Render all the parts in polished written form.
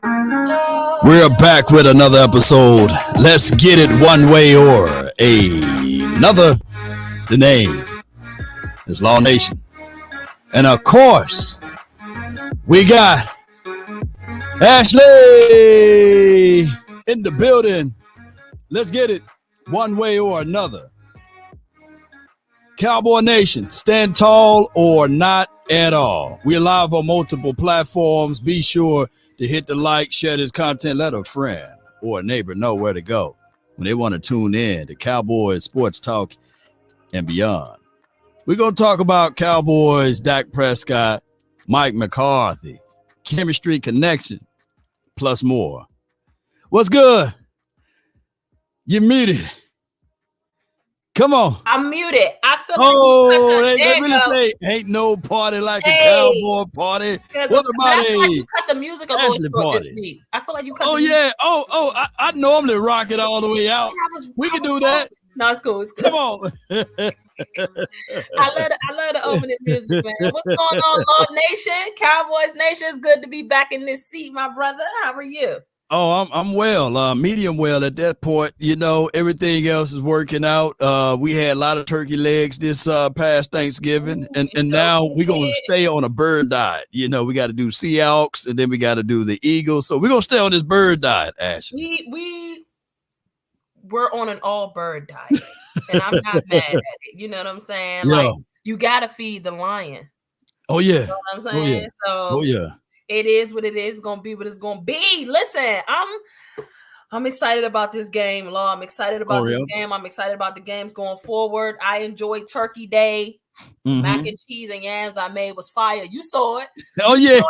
We're back with another episode. Let's get it one way or another. The name is Law Nation. And of course, we got Ashley in the building. Let's get it one way or another. Cowboy Nation, stand tall or not at all. We're live on multiple platforms. Be sure to hit the like, share this content, let a friend or a neighbor know where to go when they want to tune in to Cowboys Sports Talk and beyond. We're going to talk about Cowboys, Dak Prescott, Mike McCarthy, chemistry connection, plus more. What's good? You muted. Come on. I'm muted. I feel like they really say ain't no party like a Cowboy party. What about you cut the music a little short this week? I feel like you cut the music. Yeah. I normally rock it all the way out. We can do that. No, it's cool. Come on. I love the opening music, man. What's going on, Law Nation? Cowboys Nation, it's good to be back in this seat, my brother. How are you? Oh, I'm well, medium well at that point. You know, everything else is working out. We had a lot of turkey legs this past Thanksgiving, and now we're going to stay on a bird diet. You know, we got to do Seahawks, and then we got to do the Eagles. So we're going to stay on this bird diet, Ashley. We're on an all bird diet, and I'm not mad at it. You know what I'm saying? Yeah. Like, you got to feed the lion. Oh, yeah. You know what I'm saying? Oh, yeah. It is what it is. It's gonna be what it's gonna be. Listen, I'm excited about this game, Law. I'm excited about this game. I'm excited about the games going forward. I enjoyed Turkey Day. Mm-hmm. Mac and cheese and yams I made was fire. You saw it. Oh yeah.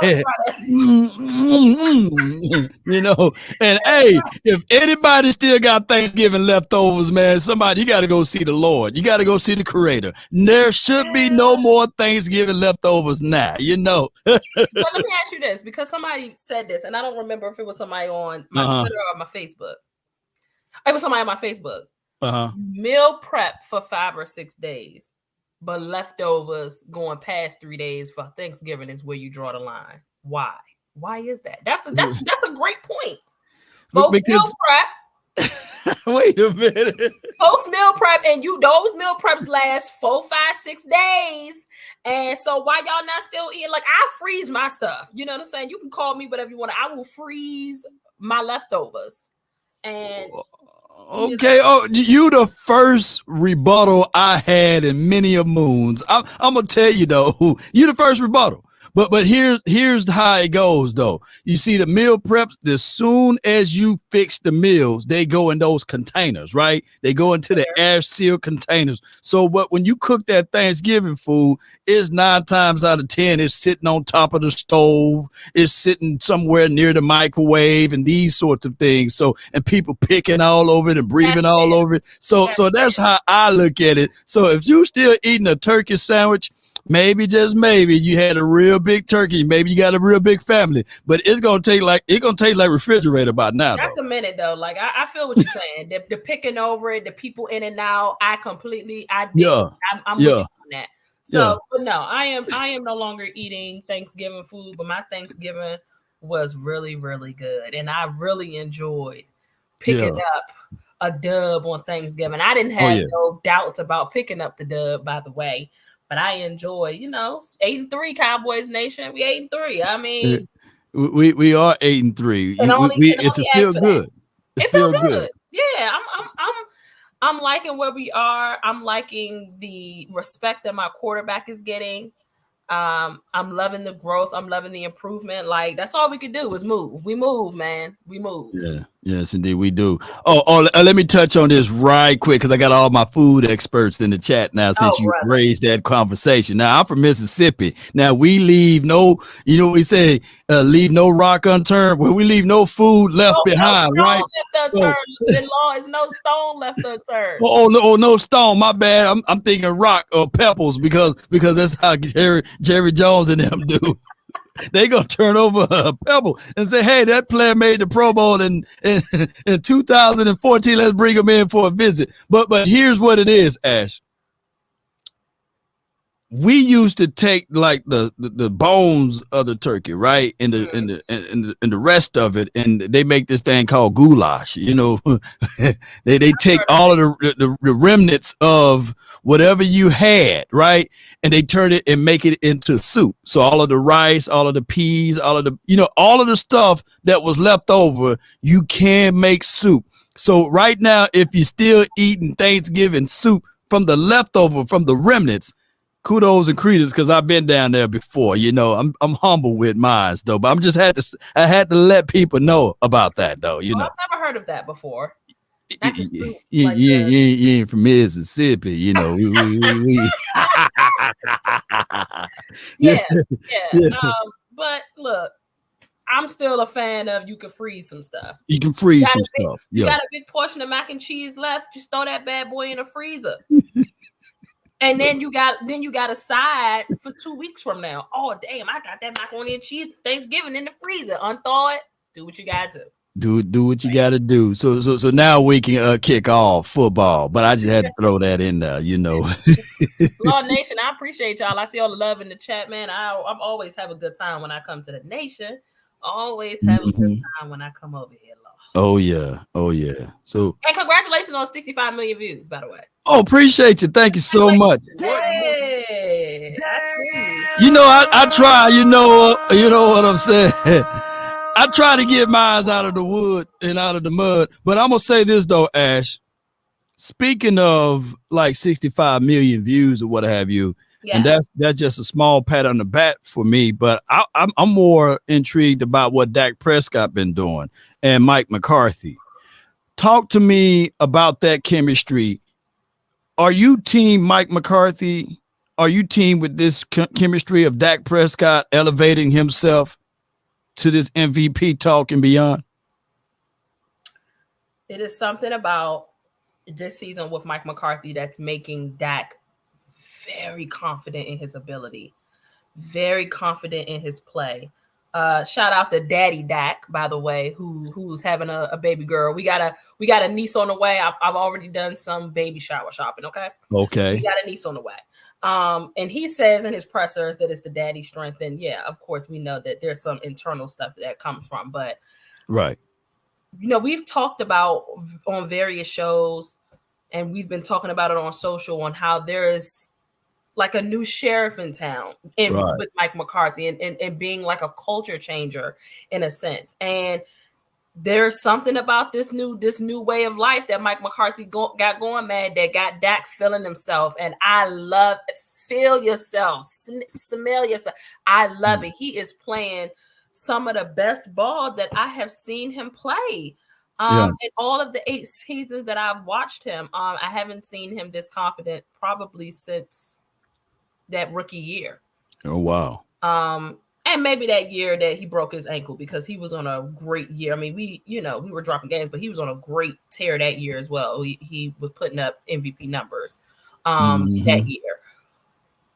You know, and hey, if anybody still got Thanksgiving leftovers, man, somebody, you got to go see the Lord. You got to go see the Creator. There should be no more Thanksgiving leftovers now. You know. But let me ask you this, because somebody said this, and I don't remember if it was somebody on my Twitter or my Facebook. It was somebody on my Facebook. Meal prep for 5 or 6 days. But leftovers going past 3 days for Thanksgiving is where you draw the line. Why? Why is that? That's a great point. Folks, meal prep. Wait a minute. Folks meal prep, and those meal preps last 4, 5, 6 days. And so why y'all not still eating? Like, I freeze my stuff. You know what I'm saying? You can call me whatever you want. I will freeze my leftovers. And okay, you the first rebuttal I had in many a moons. I'm gonna tell you though, you the first rebuttal. But here's how it goes though. You see the meal preps, as soon as you fix the meals, they go in those containers, right? They go into the air sealed containers. So when you cook that Thanksgiving food, it's 9 times out of 10, it's sitting on top of the stove, it's sitting somewhere near the microwave and these sorts of things. So, and people picking all over it and breathing all over it. So that's how I look at it. So if you still eating a turkey sandwich, maybe, just maybe, you had a real big turkey. Maybe you got a real big family, but it's gonna taste like refrigerator by now. That's a minute though. Like I feel what you're saying. The picking over it, the people in and out. I'm with you on that. So, but no, I am no longer eating Thanksgiving food, but my Thanksgiving was really, really good, and I really enjoyed picking up a dub on Thanksgiving. I didn't have no doubts about picking up the dub, by the way. But I enjoy, 8-3 Cowboys Nation. We 8-3. I mean, we are 8-3. It feels good. It feels good. Yeah, I'm liking where we are. I'm liking the respect that my quarterback is getting. I'm loving the growth. I'm loving the improvement. Like, that's all we could do is move. We move, man. We move. Yeah. Yes, indeed, we do. Let me touch on this right quick because I got all my food experts in the chat now since you raised that conversation. Now, I'm from Mississippi. Now, we leave we say, leave no rock unturned. Well, we leave no food left behind, right? The law is no stone left unturned. No stone. My bad. I'm thinking rock or pebbles because that's how Jerry Jones and them do. They gonna turn over a pebble and say, "Hey, that player made the Pro Bowl in 2014. Let's bring him in for a visit." But here's what it is, Ash. we used to take like the bones of the turkey, right, and the rest of it, and they make this thing called goulash. They take all of the remnants of whatever you had, right, and they turn it and make it into soup. So all of the rice, all of the peas, all of all of the stuff that was left over, you can make soup. So right now, if you're still eating Thanksgiving soup from the leftover, from the remnants, kudos and credence, because I've been down there before. I'm humble with mine though, but I had to let people know about that though. I've never heard of that before. You ain't from Mississippi, Yeah. But look, I'm still a fan of you can freeze some stuff. You can freeze some stuff. You got a big portion of mac and cheese left, just throw that bad boy in the freezer. And then you got a side for 2 weeks from now. Oh damn, I got that macaroni and cheese Thanksgiving in the freezer. Unthaw it. Do what you gotta do. Do what you gotta do. So now we can kick off football. But I just had to throw that in there, Law Nation, I appreciate y'all. I see all the love in the chat, man. I always have a good time when I come to the nation. Always have a good time when I come over here, Law. Oh yeah. So, and congratulations on 65 million views, by the way. Oh, appreciate you. Thank you so much. Hey, I try. You know what I'm saying. I try to get mine out of the wood and out of the mud. But I'm gonna say this though, Ash. Speaking of like 65 million views or what have you, and that's just a small pat on the back for me. But I'm more intrigued about what Dak Prescott been doing and Mike McCarthy. Talk to me about that chemistry. Are you team Mike McCarthy? Are you team with this chemistry of Dak Prescott elevating himself to this MVP talk and beyond? It is something about this season with Mike McCarthy that's making Dak very confident in his ability, very confident in his play. Shout out to Daddy Dak, by the way, who's having a baby girl. We got a niece on the way. I've already done some baby shower shopping. Okay. We got a niece on the way. And he says in his pressers that it's the daddy strength. And yeah, of course, we know that there's some internal stuff that comes from. But right, we've talked about on various shows, and we've been talking about it on social on how there is like a new sheriff in town with Mike McCarthy and being like a culture changer in a sense. And there's something about this new way of life that Mike McCarthy got going, man, that got Dak feeling himself. And I love feel yourself, smell yourself. I love it. He is playing some of the best ball that I have seen him play. In all of the 8 seasons that I've watched him, I haven't seen him this confident probably since that rookie year. Oh, wow. And maybe that year that he broke his ankle, because he was on a great year. I mean, we were dropping games, but he was on a great tear that year as well. He was putting up MVP numbers that year.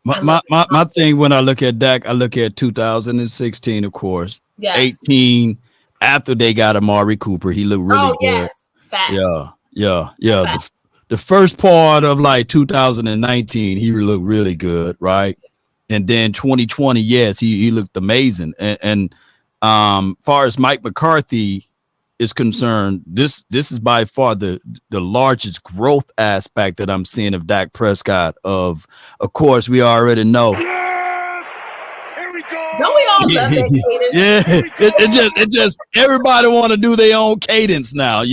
My thing when I look at Dak, I look at 2016, of course. Yes. 18, after they got Amari Cooper, he looked really good. Yes. Facts. Yeah. Facts. The first part of like 2019, he looked really good, right? And then 2020, yes, he looked amazing. And far as Mike McCarthy is concerned, this is by far the largest growth aspect that I'm seeing of Dak Prescott. Of course, we already know. Don't we all love that cadence? Yeah, it just everybody want to do their own cadence now,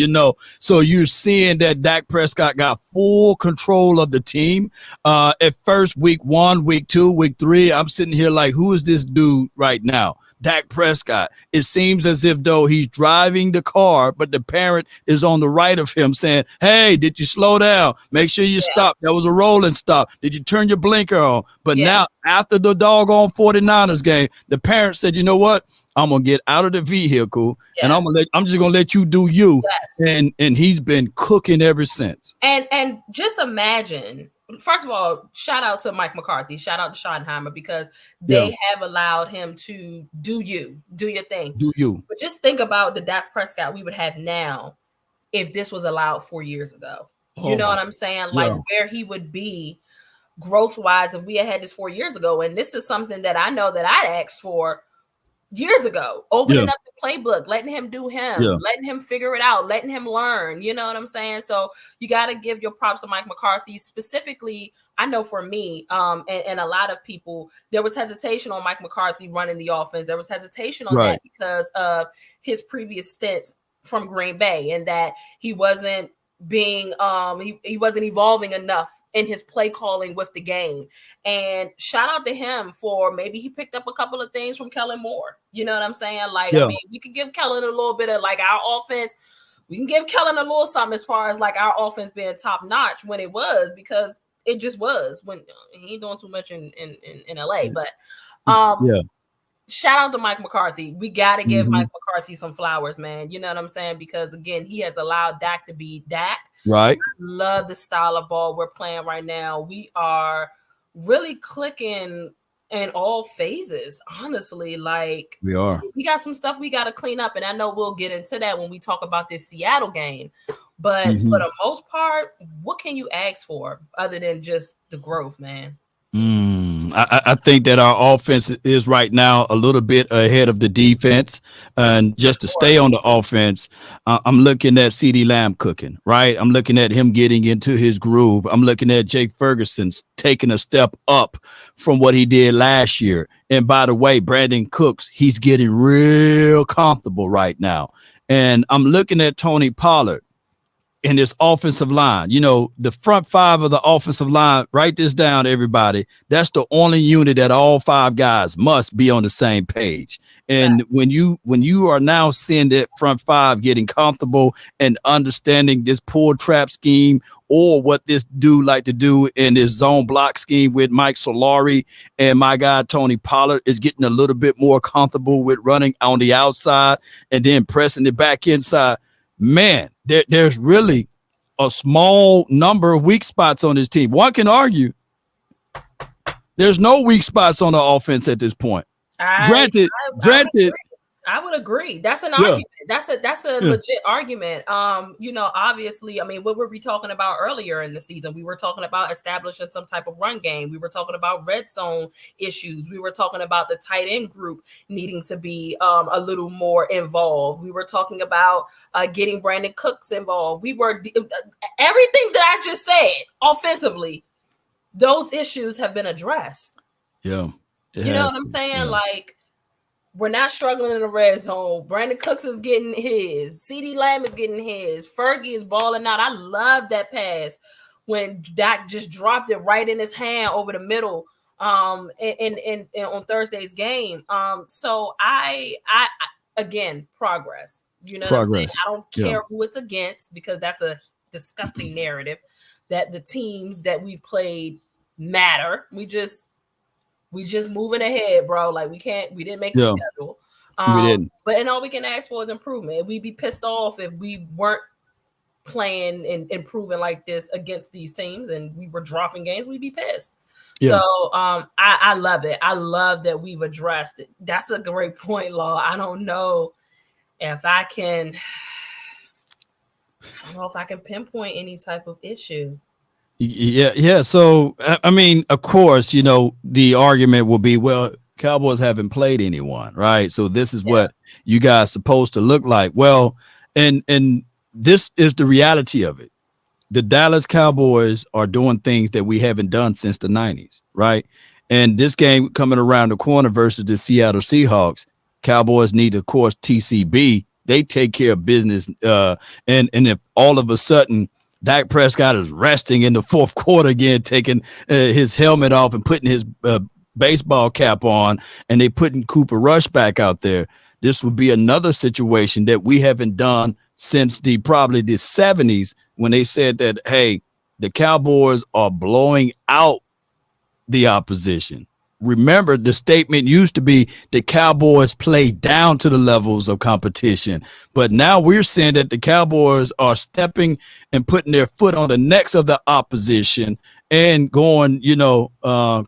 So you're seeing that Dak Prescott got full control of the team. At first, week 1, week 2, week 3, I'm sitting here like, who is this dude right now? Dak Prescott. It seems as if though he's driving the car, but the parent is on the right of him saying, hey, did you slow down? Make sure you stop. That was a rolling stop. Did you turn your blinker on? But now after the doggone 49ers game, the parent said, you know what? I'm going to get out of the vehicle and I'm just going to let you do you. Yes. And he's been cooking ever since. And just imagine, first of all, shout out to Mike McCarthy, shout out to Schottenheimer, because they have allowed him to do your thing. Do you. But just think about the Dak Prescott we would have now if this was allowed 4 years ago. You know what I'm saying? Like where he would be growth wise if we had this 4 years ago. And this is something that I know that I'd asked for years ago, opening up the playbook, letting him do him, letting him figure it out, letting him learn. You know what I'm saying? So you got to give your props to Mike McCarthy. Specifically, I know for me, and a lot of people, there was hesitation on Mike McCarthy running the offense. There was hesitation on that because of his previous stints from Green Bay, and that he wasn't being he wasn't evolving enough in his play calling with the game. And shout out to him for maybe he picked up a couple of things from Kellen Moore. You know what I'm saying? Like, I mean, we could give Kellen a little bit of like our offense. We can give Kellen a little something as far as like our offense being top notch when it was, because it just was, when he ain't doing too much in LA. But shout out to Mike McCarthy. We got to give Mike McCarthy some flowers, man. You know what I'm saying? Because again, he has allowed Dak to be Dak. Right. I love the style of ball we're playing right now. We are really clicking in all phases, honestly. Like, we got some stuff we got to clean up, and I know we'll get into that when we talk about this Seattle game. But for the most part, what can you ask for other than just the growth, man? I think that our offense is right now a little bit ahead of the defense, and just to stay on the offense, I'm looking at CeeDee Lamb cooking, right? I'm looking at him getting into his groove. I'm looking at Jake Ferguson's taking a step up from what he did last year. And by the way, Brandon Cooks, he's getting real comfortable right now. And I'm looking at Tony Pollard in this offensive line. You know, the front five of the offensive line, write this down, everybody. That's the only unit that all five guys must be on the same page. And when you are now seeing that front five getting comfortable and understanding this pull trap scheme, or what this dude like to do in his zone block scheme with Mike Solari, and my guy Tony Pollard is getting a little bit more comfortable with running on the outside and then pressing it back inside. Man, there's really a small number of weak spots on this team. One can argue there's no weak spots on the offense at this point. Granted, I would agree. That's an argument. That's a legit argument. You know, obviously, I mean, what were we talking about earlier in the season? We were talking about establishing some type of run game. We were talking about red zone issues. We were talking about the tight end group needing to be a little more involved. We were talking about getting Brandon Cooks involved. We were everything that I just said offensively. Those issues have been addressed. Yeah. You know what I'm saying? Yeah. Like, we're not struggling in the red zone. Brandon Cooks is getting his. CeeDee Lamb is getting his. Fergie is balling out. I love that pass when Dak just dropped it right in his hand over the middle on Thursday's game. So I again, progress. You know what I'm saying? I don't care who it's against, because that's a disgusting narrative that the teams that we've played matter. We just moving ahead, bro. Like, we didn't make the schedule. We didn't. And all we can ask for is improvement. We'd be pissed off if we weren't playing and improving like this against these teams and we were dropping games. We'd be pissed. Yeah. So I love it. I love that we've addressed it. That's a great point, Law. I don't know if I can pinpoint any type of issue. Yeah. So, I mean, of course, you know, the argument will be, well, Cowboys haven't played anyone, right? So this is what you guys supposed to look like. Well, and this is the reality of it. The Dallas Cowboys are doing things that we haven't done since the 90s, right? And this game coming around the corner versus the Seattle Seahawks, Cowboys need, of course, TCB. They take care of business. And if all of a sudden Dak Prescott is resting in the fourth quarter again, taking his helmet off and putting his baseball cap on, and they putting Cooper Rush back out there, this would be another situation that we haven't done since probably the 70s, when they said that, hey, the Cowboys are blowing out the opposition. Remember, the statement used to be the Cowboys play down to the levels of competition. But now we're saying that the Cowboys are stepping and putting their foot on the necks of the opposition and going,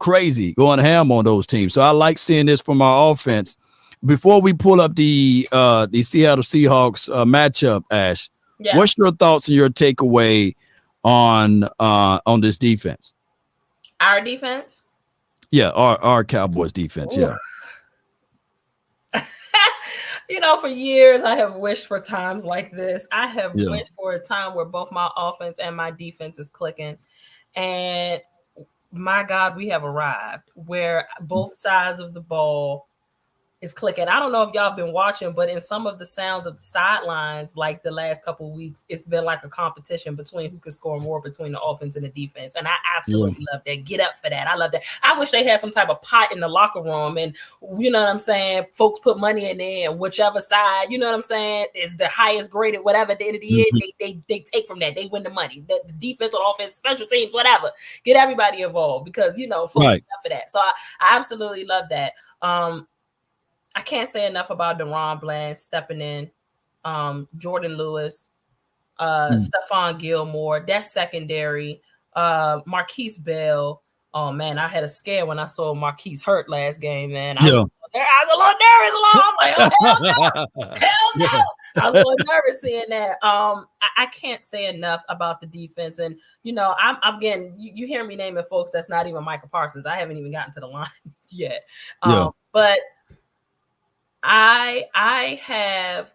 crazy, going ham on those teams. So I like seeing this from our offense. Before we pull up the Seattle Seahawks matchup, Ash, what's your thoughts and your takeaway on this defense? Our defense? Yeah, our Cowboys defense, yeah. You know, for years I have wished for times like this. I have wished for a time where both my offense and my defense is clicking. And my God, we have arrived where both sides of the ball is clicking. I don't know if y'all have been watching, but in some of the sounds of the sidelines, like the last couple of weeks, it's been like a competition between who can score more between the offense and the defense. And I absolutely love that. Get up for that. I love that. I wish they had some type of pot in the locker room, and you know what I'm saying? Folks put money in there, and whichever side, you know what I'm saying, is the highest graded, whatever it is, they take from that. They win the money. The defense or offense, special teams, whatever. Get everybody involved because, you know, folks get up for that. So I absolutely love that. I can't say enough about DaRon Bland stepping in, Jordan Lewis, Stephon Gilmore, that secondary, Marquise Bell. Oh man, I had a scare when I saw Marquise hurt last game, man. I was a little nervous. I'm like, oh, hell no. I was a little nervous seeing that. I can't say enough about the defense. And, you know, I'm again, you hear me naming folks that's not even Micah Parsons. I haven't even gotten to the line yet. But I have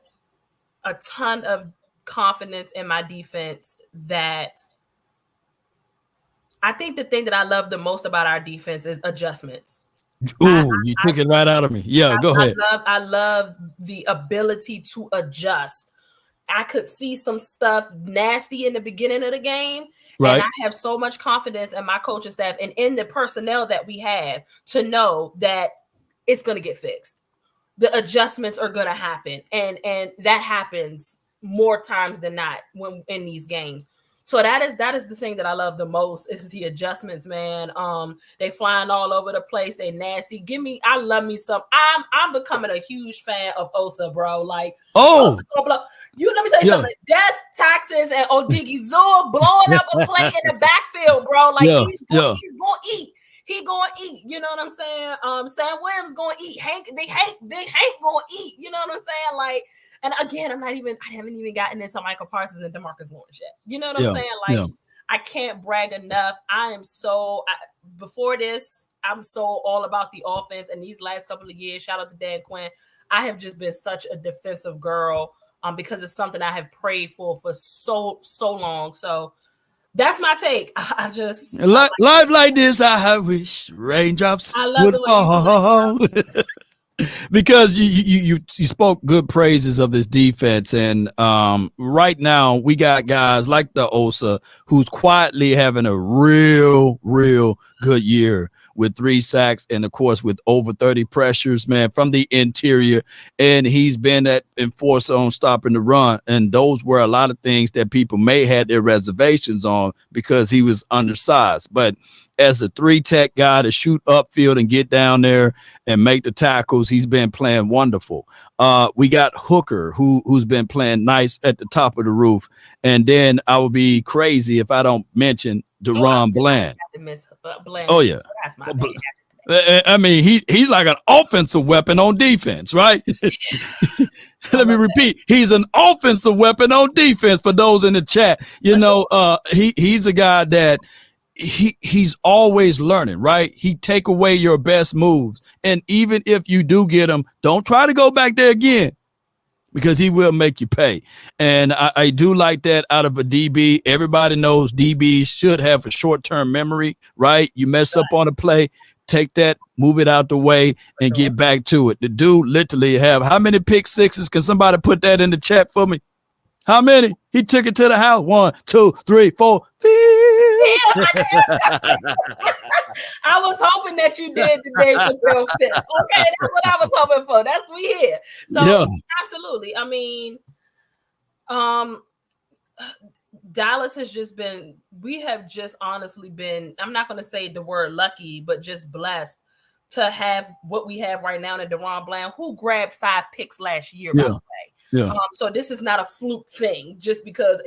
a ton of confidence in my defense. That I think the thing that I love the most about our defense is adjustments. Ooh, you took it right out of me. Yeah, go ahead. I love the ability to adjust. I could see some stuff nasty in the beginning of the game. Right. And I have so much confidence in my coaching staff and in the personnel that we have to know that it's going to get fixed. The adjustments are going to happen. And that happens more times than not when in these games. So that is the thing that I love the most is the adjustments, man. They flying all over the place. They nasty. I love me some. I'm becoming a huge fan of Osa, bro. Like, Osa, let me tell you something. Death, taxes, and Odigizua blowing up a play in the backfield, bro. Like he's gonna eat. He gonna eat. You know what I'm saying? Sam Williams gonna eat. Big Hank gonna eat. You know what I'm saying? Like, and again, I haven't even gotten into Michael Parsons and DeMarcus Lawrence yet. You know what I'm saying? Like, I can't brag enough. Before this, I'm so all about the offense. And these last couple of years, shout out to Dan Quinn, I have just been such a defensive girl. Because it's something I have prayed for so long. So that's my take. I just life like this. I wish raindrops would fall. Because you spoke good praises of this defense, and right now we got guys like the Osa who's quietly having a real good year with 3 sacks and of course with over 30 pressures, man, from the interior. And he's been that enforcer on stopping the run. And those were a lot of things that people may have their reservations on because he was undersized. But as a 3-tech guy to shoot upfield and get down there and make the tackles, he's been playing wonderful. We got Hooker, who's been playing nice at the top of the roof. And then I would be crazy if I don't mention DaRon Bland. Oh, yeah. That's my bad. I mean, he's like an offensive weapon on defense, right? Let me repeat. He's an offensive weapon on defense for those in the chat. You know, he's a guy that he's always learning, right? He take away your best moves. And even if you do get him, don't try to go back there again because he will make you pay. And I do like that out of a DB. Everybody knows DBs should have a short-term memory, right? You mess up on a play, take that, move it out the way, and get back to it. The dude literally have how many pick sixes? Can somebody put that in the chat for me? How many? He took it to the house. 1, 2, 3, 4. I was hoping that you did the Dave Chappelle fifth. Okay, that's what I was hoping for. That's we here. So absolutely. I mean, Dallas has just been. We have just honestly been. I'm not going to say the word lucky, but just blessed to have what we have right now in DaRon Bland, who grabbed 5 picks last year. By the way. Yeah. So this is not a fluke thing just because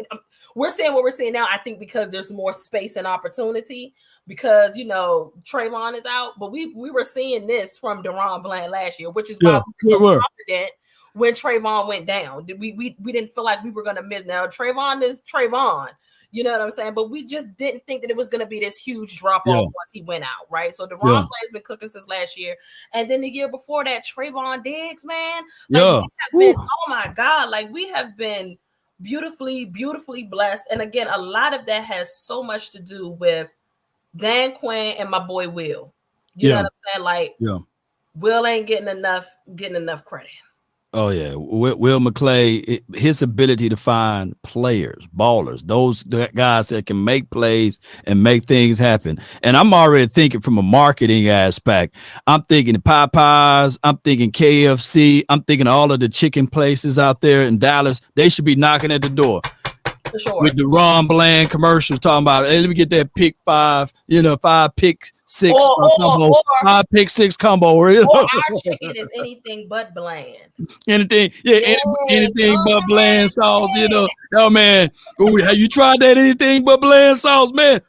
we're seeing what we're seeing now. I think because there's more space and opportunity because, you know, Trayvon is out, but we were seeing this from DaRon Bland last year, which is why we were so confident when Trayvon went down. We didn't feel like we were going to miss. Now, Trayvon is Trayvon. You know what I'm saying? But we just didn't think that it was going to be this huge drop off once he went out, right? So De'Ron Play's been cooking since last year. And then the year before that, Trayvon Diggs, man. Like, we have been, oh my God, like we have been beautifully, beautifully blessed. And again, a lot of that has so much to do with Dan Quinn and my boy Will. You know what I'm saying? Like, Will ain't getting enough credit. Oh yeah, Will McClay, his ability to find players, ballers, those guys that can make plays and make things happen. And I'm already thinking from a marketing aspect. I'm thinking Popeyes, I'm thinking KFC, I'm thinking all of the chicken places out there in Dallas. They should be knocking at the door. For sure. With the Ron Bland commercials talking about, hey, let me get that pick 5, 5 pick 6 combo, 5 pick 6 combo. Or our chicken is anything but bland. Anything but bland sauce, Oh man, have you tried that anything but bland sauce, man?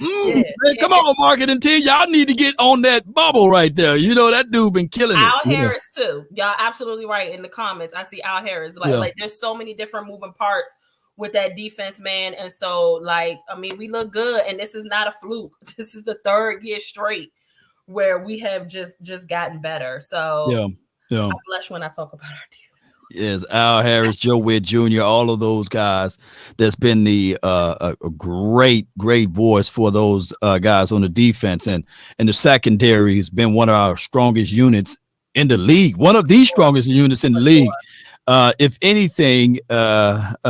Man, come on, marketing team, y'all need to get on that bubble right there. That dude been killing it. Al Harris too. Y'all absolutely right. In the comments, I see Al Harris. Like there's so many different moving parts with that defense, man. And so, like, I mean, we look good, and this is not a fluke. This is the third year straight where we have just gotten better. So I blush when I talk about our defense. Yes, Al Harris, Joe Witt Jr., all of those guys. That's been the a great voice for those guys on the defense, and the secondary has been one of our strongest units in the league. One of the strongest units in the league. If anything,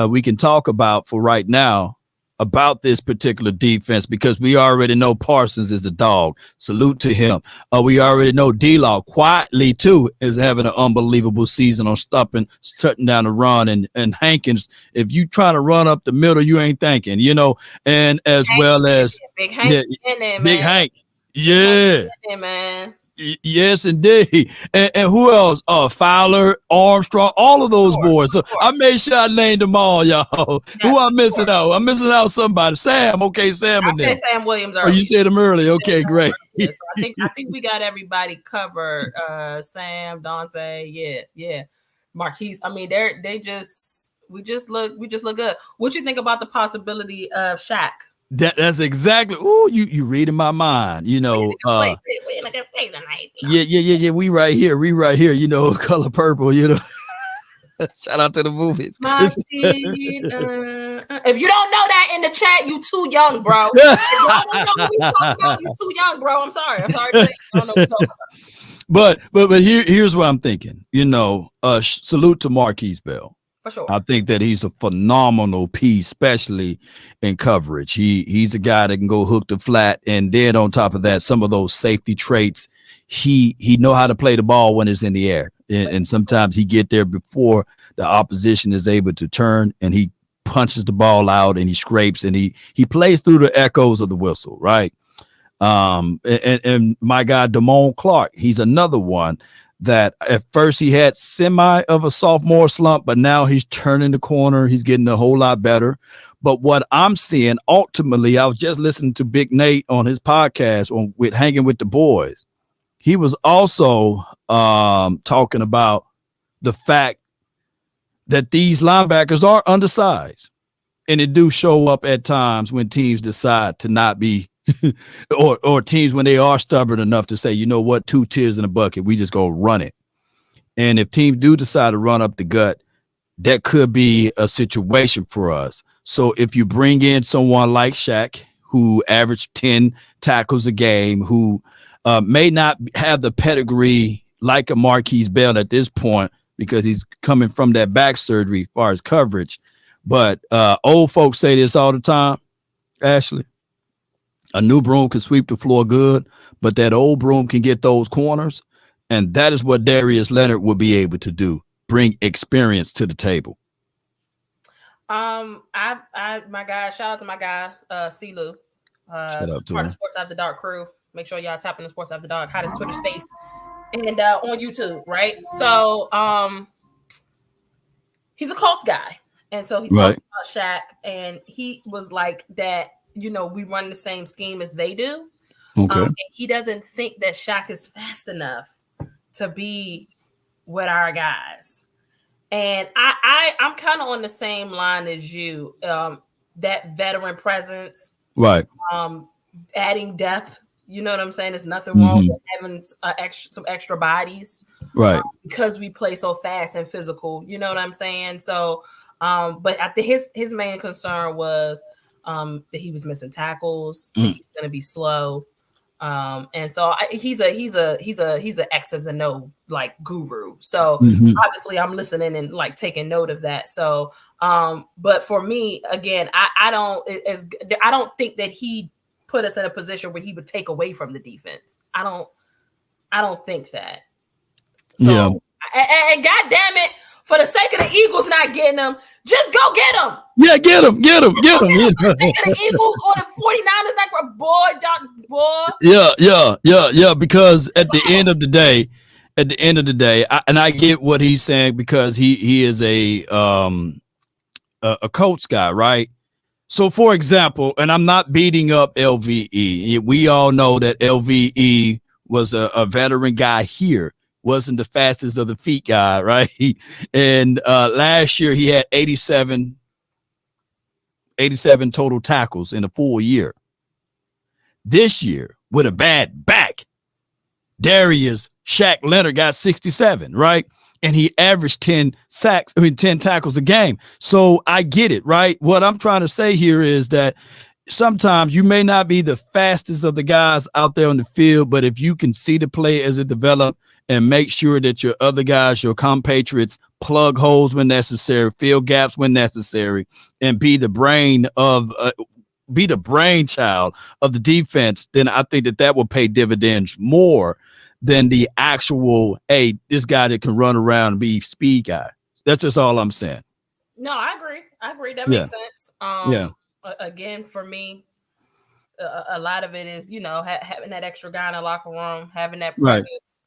we can talk about for right now about this particular defense, because we already know Parsons is the dog. Salute to him. We already know D-Law quietly too is having an unbelievable season on shutting down the run, and Hankins, if you trying to run up the middle, you ain't thinking, and as well as Big Hank, Big Hank, man. Yes, indeed. And who else? Fowler, Armstrong, all of those boys. So I made sure I named them all, y'all. Who I'm missing out? I'm missing out somebody. Sam. Okay, Sam. I said Sam Williams earlier. Oh, you said him early. Okay, great. So I think we got everybody covered. Sam, Dante, yeah. Marquise. I mean, we just look good. What you think about the possibility of Shaq? That's exactly. Oh, you reading my mind. We right here. Color purple. Shout out to the movies. If you don't know that in the chat, you too young, bro. If you don't know what we talking about, you too young, bro. I'm sorry to say, I don't know what we're talking about. But here's what I'm thinking. Salute to Marquise Bell. For sure. I think that he's a phenomenal piece, especially in coverage. He's a guy that can go hook to flat, and then on top of that, some of those safety traits, he know how to play the ball when it's in the air, and sometimes he get there before the opposition is able to turn, and he punches the ball out, and he scrapes, and he plays through the echoes of the whistle, right? And my guy Damone Clark, he's another one that at first he had semi of a sophomore slump, but now he's turning the corner. He's getting a whole lot better. But what I'm seeing ultimately, I was just listening to Big Nate on his podcast with Hanging with the Boys. He was also talking about the fact that these linebackers are undersized, and it do show up at times when teams decide to not be or teams when they are stubborn enough to say, you know what, 2 tiers in a bucket, we just go run it. And if teams do decide to run up the gut, that could be a situation for us. So if you bring in someone like Shaq, who averaged 10 tackles a game, who may not have the pedigree like a Marquise Bell at this point, because he's coming from that back surgery as far as coverage. But old folks say this all the time, Ashley. A new broom can sweep the floor good, but that old broom can get those corners. And that is what Darius Leonard will be able to do. Bring experience to the table. My guy, shout out to my guy, CeeLou. Shout out to him. Sports After Dark crew. Make sure y'all tap in the Sports After Dark, hottest Twitter space, and on YouTube, right? So he's a Colts guy. And so he talked about Shaq, and he was like that, we run the same scheme as they do. Okay. And he doesn't think that Shaq is fast enough to be with our guys. And I'm kind of on the same line as you. that veteran presence, Right. Adding depth. You know what I'm saying? There's nothing wrong with having some extra bodies, right? Because we play so fast and physical. You know what I'm saying? So, but I think his main concern was that he was missing tackles, that he's going to be slow. And so he's a X's and O like guru. So obviously I'm listening and like taking note of that. So, but for me, again, I don't think that he put us in a position where he would take away from the defense. I don't think that. So, yeah. And God damn it, for the sake of the Eagles not getting them, just go get them. Yeah, get them. For the sake of the Eagles or the 49ers, like boy. Yeah. Because at the end of the day, I get what he's saying, because he is a Colts guy, right? So, for example, and I'm not beating up LVE. We all know that LVE was a veteran guy here. Wasn't the fastest of the feet guy, right? And last year he had 87 total tackles in a full year. This year, with a bad back, Darius Shaq Leonard got 67, right? And he averaged 10 tackles a game. So I get it, right? What I'm trying to say here is that sometimes you may not be the fastest of the guys out there on the field, but if you can see the play as it develops and make sure that your other guys, your compatriots, plug holes when necessary, fill gaps when necessary, and be the brainchild of the defense, then I think that will pay dividends more than the actual, hey, this guy that can run around and be speed guy. That's just all I'm saying. No, I agree. That makes sense. Again, for me, a lot of it is, having that extra guy in the locker room, having that presence,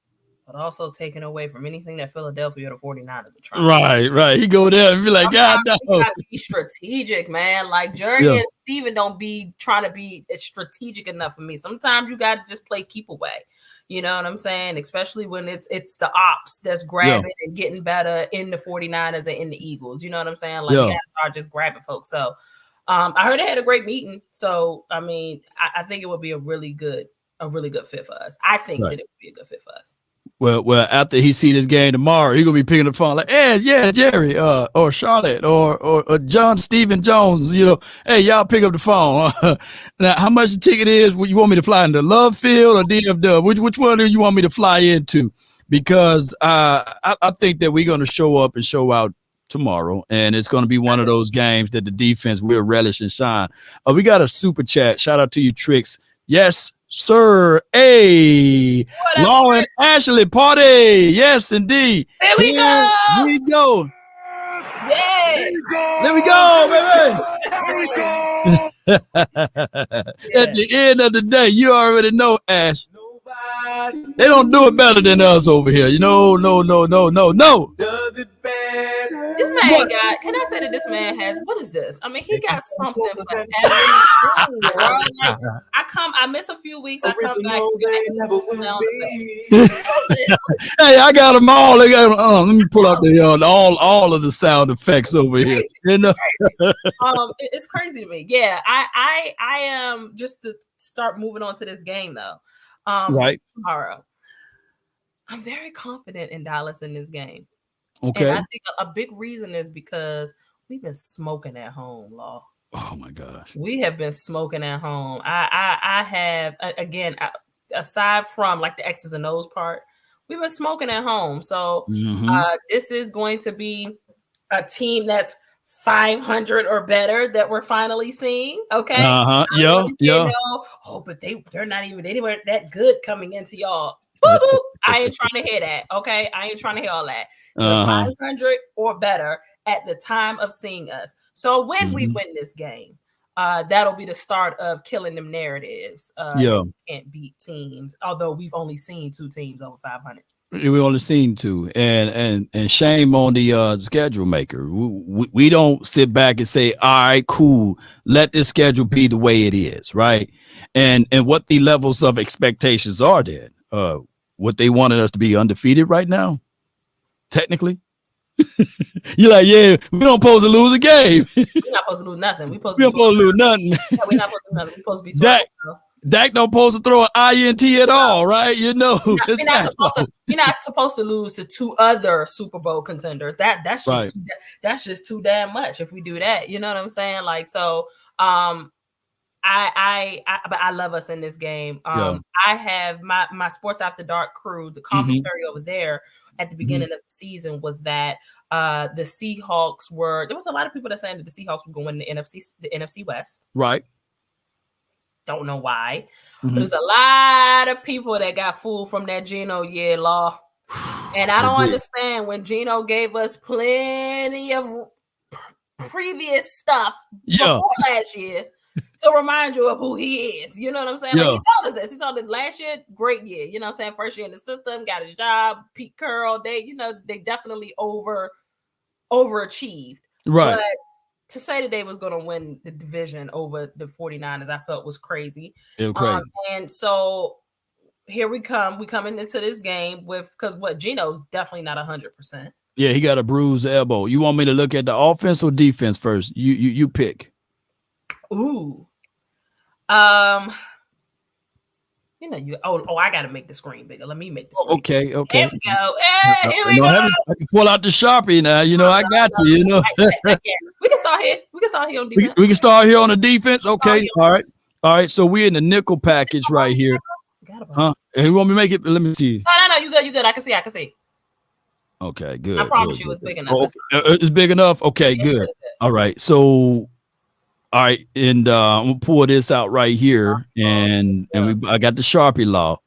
but also taking away from anything that Philadelphia or the 49ers are trying. Right. He go there and be like, God, no. You gotta be strategic, man. Like Jerry and Steven don't be trying to be strategic enough for me. Sometimes you got to just play keep away. You know what I'm saying? Especially when it's the ops that's grabbing and getting better in the 49ers and in the Eagles. You know what I'm saying? Like, you gotta start just grabbing folks. So I heard they had a great meeting. So, I mean, I think it would be a really good fit for us. I think that it would be a good fit for us. Well, after he see this game tomorrow, he's gonna be picking the phone like, hey, yeah, Jerry, or Charlotte, or John Stephen Jones, hey, y'all pick up the phone. Now, how much the ticket is? You want me to fly into Love Field or DFW? Which one do you want me to fly into? Because I think that we're gonna show up and show out tomorrow, and it's going to be one of those games that the defense will relish and shine. We got a super chat. Shout out to you, Tricks. Yes, sir. Hey, Lauren Ashley party. Yes, indeed. Here we go. Yeah. There we go, baby. At the end of the day, you already know, Ash. They don't do it better than us over here. No. Does it better? This man got, can I say that this man has, what is this? I mean, he got something for everything, bro. Like, I miss a few weeks. I come back. Hey, I got them all. Let me pull up the all of the sound effects over here. It's crazy to me. Yeah, I am, just to start moving on to this game though. Tomorrow, I'm very confident in Dallas in this game. Okay. And I think a big reason is because we've been smoking at home, Law. Oh my gosh. We have been smoking at home. I have, again, aside from like the X's and O's part, we've been smoking at home. So this is going to be a team that's 500 or better that we're finally seeing. Okay. Yeah. But they're not even anywhere that good coming into y'all. Boo-boo. I ain't trying to hear that. Okay. I ain't trying to hear all that. 500 or better at the time of seeing us. So when we win this game, that'll be the start of killing them narratives. We can't beat teams, although we've only seen 2 teams over 500. We only seen 2, and shame on the schedule maker. We don't sit back and say, all right, cool, let this schedule be the way it is, right? And what the levels of expectations are then. What they wanted us to be undefeated right now, technically. You're like, yeah, we don't supposed to lose a game. We're not supposed to lose nothing. We don't supposed to lose nothing. Yeah, we're not supposed to do nothing. We're supposed to be 12. Dak don't supposed to throw an INT at all, right? You know, we're not supposed to lose to 2 other Super Bowl contenders. That's just that's just too damn much if we do that. You know what I'm saying? Like, so but I love us in this game. I have my Sports After Dark crew, the commentary over there at the beginning of the season was that the Seahawks there was a lot of people that saying that the Seahawks were going to win the NFC West. Right. Don't know why. But there's a lot of people that got fooled from that Geno year law. And I don't understand when Geno gave us plenty of previous stuff before last year to remind you of who he is. You know what I'm saying? Like, he told us this. He told us last year, great year. You know what I'm saying? First year in the system, got a job, Pete Carroll. They definitely overachieved. Right. But to say that they was going to win the division over the 49ers, I felt was crazy. It was crazy. And so here we come. We coming into this game because Geno's definitely not 100%. Yeah, he got a bruised elbow. You want me to look at the offense or defense first? You pick. Ooh. I got to make the screen bigger. Let me make the screen. Okay. Here we go. Hey, here we go. I can pull out the Sharpie now. You know, I got you. You know, we can start here. We can start here on defense. We can start here on the defense. Okay. All right. So we're in the nickel package right here. Huh? Hey, you want me to make it? Let me see. No. You good. I can see. Okay, good. I promise you it's big enough. It's big enough? Okay, good. All right. So, all right. And I'm going to pull this out right here. And I got the Sharpie law.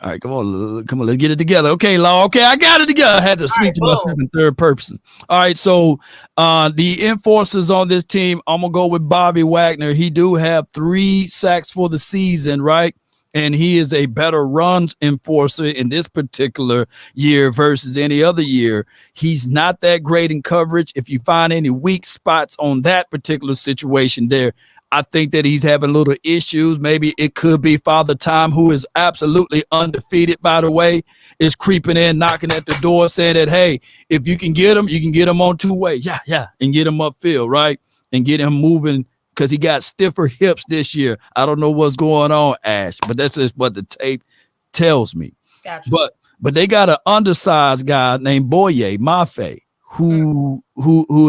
All right, come on, let's get it together. Okay, Law. Okay, I got it together. I had to speak to myself in third person. All right, so the enforcers on this team, I'm gonna go with Bobby Wagner. He do have 3 sacks for the season, right? And he is a better run enforcer in this particular year versus any other year. He's not that great in coverage. If you find any weak spots on that particular situation there, I think that he's having little issues. Maybe it could be Father Time, who is absolutely undefeated, by the way, is creeping in, knocking at the door, saying that, hey, if you can get him on 2-way. Yeah, and get him upfield, right? And get him moving because he got stiffer hips this year. I don't know what's going on, Ash, but that's just what the tape tells me. Gotcha. But they got an undersized guy named Boye Mafe, who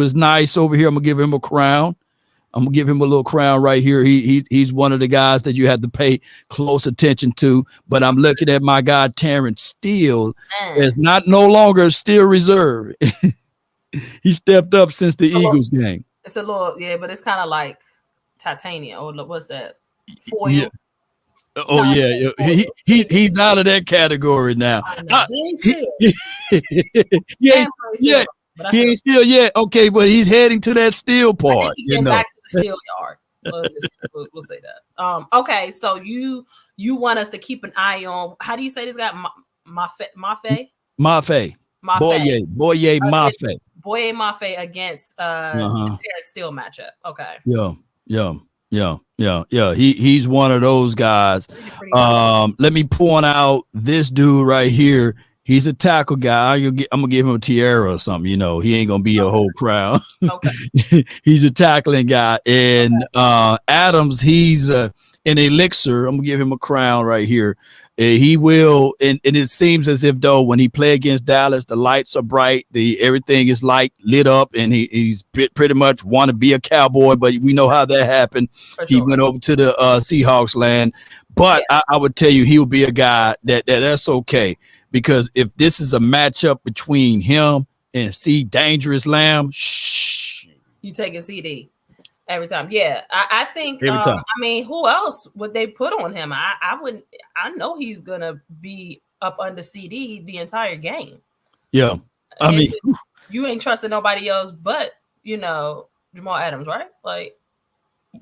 is nice over here. I'm going to give him a crown. I'm gonna give him a little crown right here. He's one of the guys that you have to pay close attention to. But I'm looking at my guy Terrence Steele is no longer Steele reserve. He stepped up since the Eagles game. It's a little, but it's kind of like titanium. Oh, what's that? Foil. Yeah. Oh yeah. He's out of that category now. Yeah. He ain't still yet. Okay, but he's heading to that steel part. Back to the steel yard. We'll say that. Okay, so you want us to keep an eye on, how do you say this guy? Mafe? Boye Mafe. Boye Mafe against the Terrence Steele matchup. Okay. Yeah. He's one of those guys. Let me point out this dude right here. He's a tackle guy. I'm gonna give him a tiara or something. You know, he ain't gonna be a whole crown. Okay. He's a tackling guy. And Adams, he's an elixir. I'm gonna give him a crown right here. He will, and it seems as if though when he play against Dallas, the lights are bright, everything is lit up, and he's pretty much want to be a Cowboy, but we know how that happened. Sure. He went over to the Seahawks land, but I would tell you he will be a guy that's okay. Because if this is a matchup between him and Dangerous Lamb, you taking CD every time. Yeah, I think. Every time. I mean, who else would they put on him? I wouldn't. I know he's gonna be up under CD the entire game. Yeah, I mean, you ain't trusting nobody else but Jamal Adams, right? Like,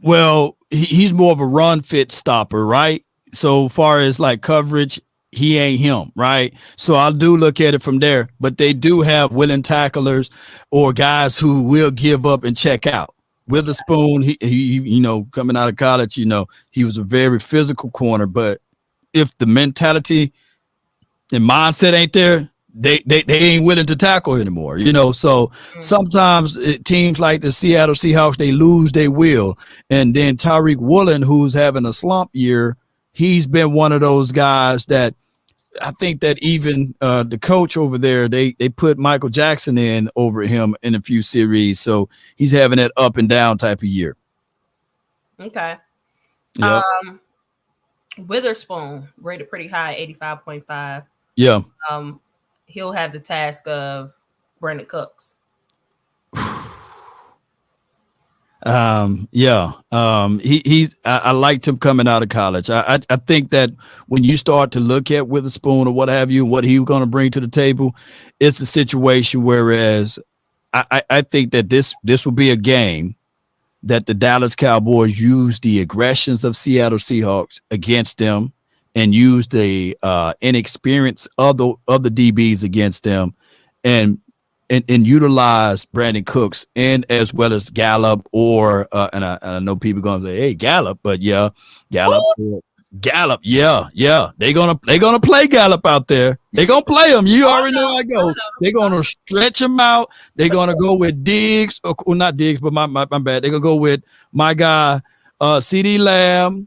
well, he's more of a run fit stopper, right? So far as like coverage, he ain't him, right? So I do look at it from there, but they do have willing tacklers or guys who will give up and check out. Witherspoon, he coming out of college, he was a very physical corner, but if the mentality and mindset ain't there, they ain't willing to tackle anymore, So sometimes teams like the Seattle Seahawks, they lose their will. And then Tyreek Woolen, who's having a slump year, he's been one of those guys that I think that even the coach over there, they put Michael Jackson in over him in a few series. So he's having that up and down type of year. Okay. Yep. Witherspoon rated pretty high, 85.5. Yeah. He'll have the task of Brandon Cooks. I liked him coming out of college. I think that when you start to look at Witherspoon or what have you, what he was going to bring to the table, it's a situation. Whereas I think that this will be a game that the Dallas Cowboys use the aggressions of Seattle Seahawks against them, and use the inexperience of the DBs against them, and utilize Brandon Cooks and as well as Gallup, or and I know people gonna say, hey, Gallup, but yeah, Gallup, yeah. They're gonna play Gallup out there. They're gonna play him. You already know how I go. They're gonna stretch him out. They're gonna go with Diggs, or not Diggs, but my bad. They're gonna go with my guy, CD Lamb.